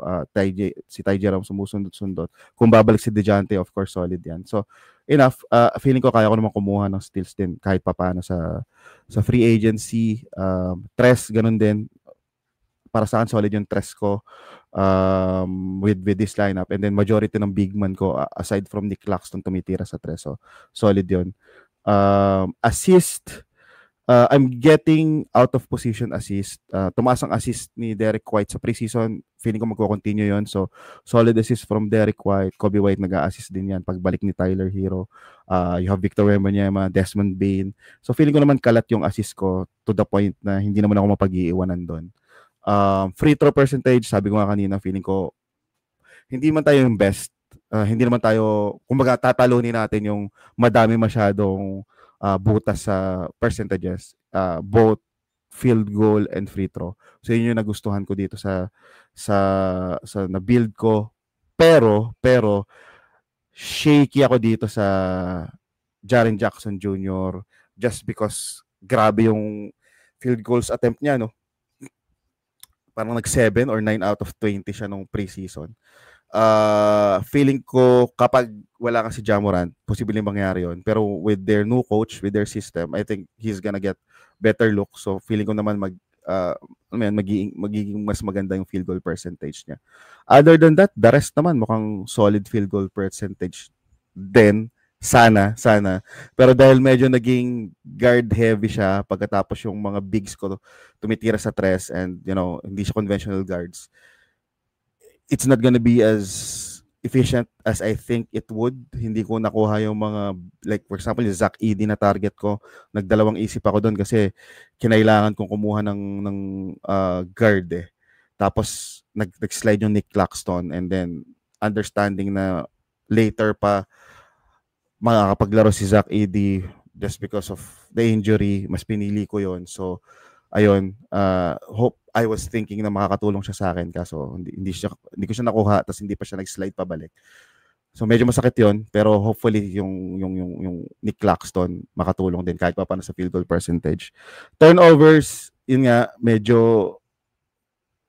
si Ty Jerome sumusundot-sundot. Kung babalik si DeJounte, of course solid yan. So enough, feeling ko kaya ko naman kumuha ng steals din kahit papaano sa free agency. Tres, ganun din. Para sa akin solid yung tres ko with this lineup, and then majority ng big man ko aside from Nick Claxton tumitira sa tres, so solid yun. Assist, I'm getting out of position assist. Tumaas ang assist ni Derek White sa preseason. Feeling ko magko-continue yon. So, solid assist from Derek White. Kobe White nag-a-assist din yan pagbalik ni Tyler Hero. You have Victor Wembanyama, Desmond Bane. So, feeling ko naman kalat yung assist ko to the point na hindi naman ako mapag-iiwanan doon. Free throw percentage, sabi ko nga kanina, feeling ko hindi man tayo yung best. Hindi naman tayo, kumbaga tatalunin natin yung madami masyadong butas sa percentages, both field goal and free throw. So yun yung nagustuhan ko dito sa na build ko. Pero shaky ako dito sa Jaren Jackson Jr. just because grabe yung field goals attempt niya, no? Parang nag 7 or 9 out of 20 siya nung preseason. Feeling ko kapag wala kang si Ja Morant, posibleng mangyari yun. Pero with their new coach, with their system, I think he's gonna get better look. So feeling ko naman magiging mas maganda yung field goal percentage niya. Other than that, the rest naman mukhang solid field goal percentage din. Sana. Pero dahil medyo naging guard heavy siya pagkatapos yung mga bigs ko tumitira sa tres and hindi siya conventional guards, it's not gonna be as efficient as I think it would. Hindi ko nakuha yung mga, like for example, yung Zach Edey na target ko. Nagdalawang isip ako doon kasi kinailangan kong kumuha ng guard eh. Tapos nag-slide yung Nick Claxton and then understanding na later pa makakapaglaro si Zach Edey just because of the injury, mas pinili ko yon. So ayun, hope I was thinking na makakatulong siya sa akin kaso hindi ko siya nakuha tapos hindi pa siya nag-slide pabalik. So medyo masakit 'yon, pero hopefully yung Nick Claxton makatulong din kahit pa paano sa field goal percentage. Turnovers, yun nga, medyo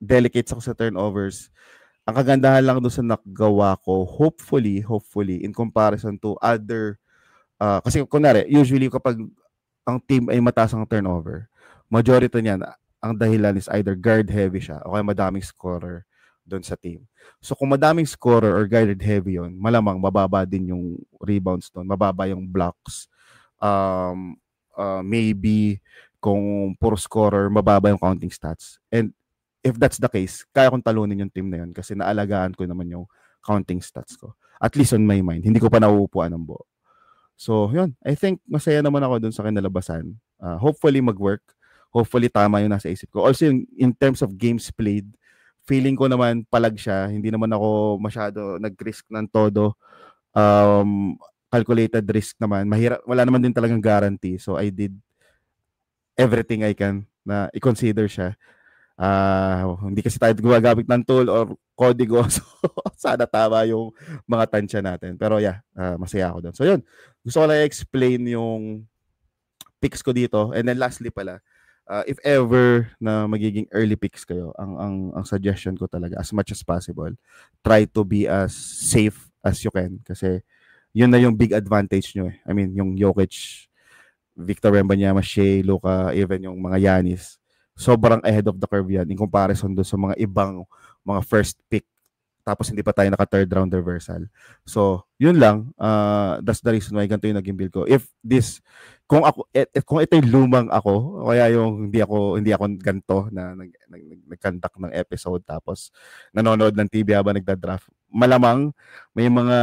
delicate ako sa turnovers. Ang kagandahan lang doon sa nagawa ko, hopefully in comparison to other kasi kunwari, usually kapag ang team ay mataas ang turnover, majority niyan, ang dahilan is either guard heavy siya o kaya madaming scorer doon sa team. So kung madaming scorer or guard heavy yon, malamang mababa din yung rebounds doon, mababa yung blocks. Maybe kung puro scorer, mababa yung counting stats. And if that's the case, kaya kong talunin yung team na yun kasi naalagaan ko naman yung counting stats ko. At least on my mind, hindi ko pa nauupuan ng buo. So yun, I think masaya naman ako dun sa kinalabasan. Hopefully mag-work. Hopefully tama yung nasa isip ko. Also, in terms of games played, feeling ko naman palag siya. Hindi naman ako masyado nag-risk ng todo. Calculated risk naman. Mahirap, wala naman din talagang guarantee. So, I did everything I can na i-consider siya. Hindi kasi tayo gumagamit ng tool or kodigo. So, sana tama yung mga tansya natin. Pero yeah, masaya ako doon. So, yun. Gusto ko lang i-explain yung picks ko dito. And then lastly pala, if ever na magiging early picks kayo, ang suggestion ko talaga, as much as possible, try to be as safe as you can. Kasi yun na yung big advantage nyo eh. I mean, yung Jokic, Victor Wembanyama, Shea, Luka, even yung mga Giannis, sobrang ahead of the curve yan in comparison doon sa mga ibang mga first pick. Tapos hindi pa tayo naka-third round reversal. So, yun lang. That's the reason why ganito yung naging build ko. If kung ito yung lumang ako, kaya yung hindi ako ganito na nag-conduct ng episode tapos nanonood ng TV habang nagda-draft, malamang may mga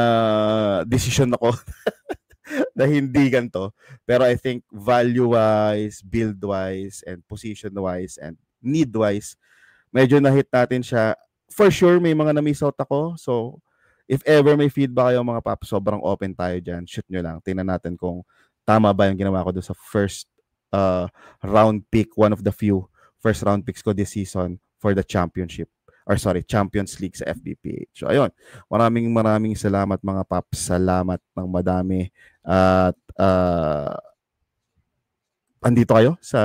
decision ako na hindi ganito. Pero I think value-wise, build-wise, and position-wise, and need-wise, medyo na-hit natin siya. For sure, may mga na-miss out ako. So, if ever may feedback kayo mga paps, sobrang open tayo dyan. Shoot nyo lang. Tingnan natin kung tama ba yung ginawa ko doon sa first round pick, one of the few first round picks ko this season for the championship. Or sorry, Champions League sa FBPH. So, ayun. Maraming salamat mga paps. Salamat ng madami. At andito kayo sa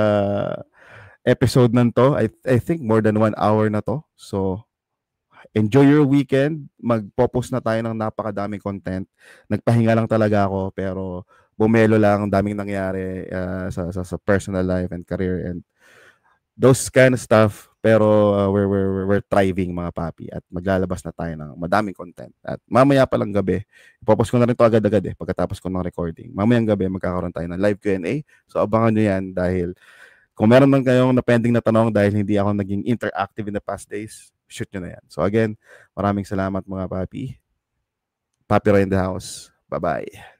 episode nan to. I think more than 1 hour na to. So, enjoy your weekend. Magpo-post na tayo ng napakadaming content. Nagpahinga lang talaga ako pero bumelo lang, daming nangyari sa personal life and career and those kind of stuff. Pero we're thriving mga papi at maglalabas na tayo ng madaming content. At mamaya pa lang gabi, ipopost ko na rin to agad-agad pagkatapos ko ng recording. Mamayang gabi magkakaroon tayo ng live Q&A. So abangan nyo yan dahil kung meron man kayong na-pending na tanong dahil hindi ako naging interactive in the past days, shoot nyo na yan. So again, maraming salamat mga papi. Papi Roy in the house. Bye-bye.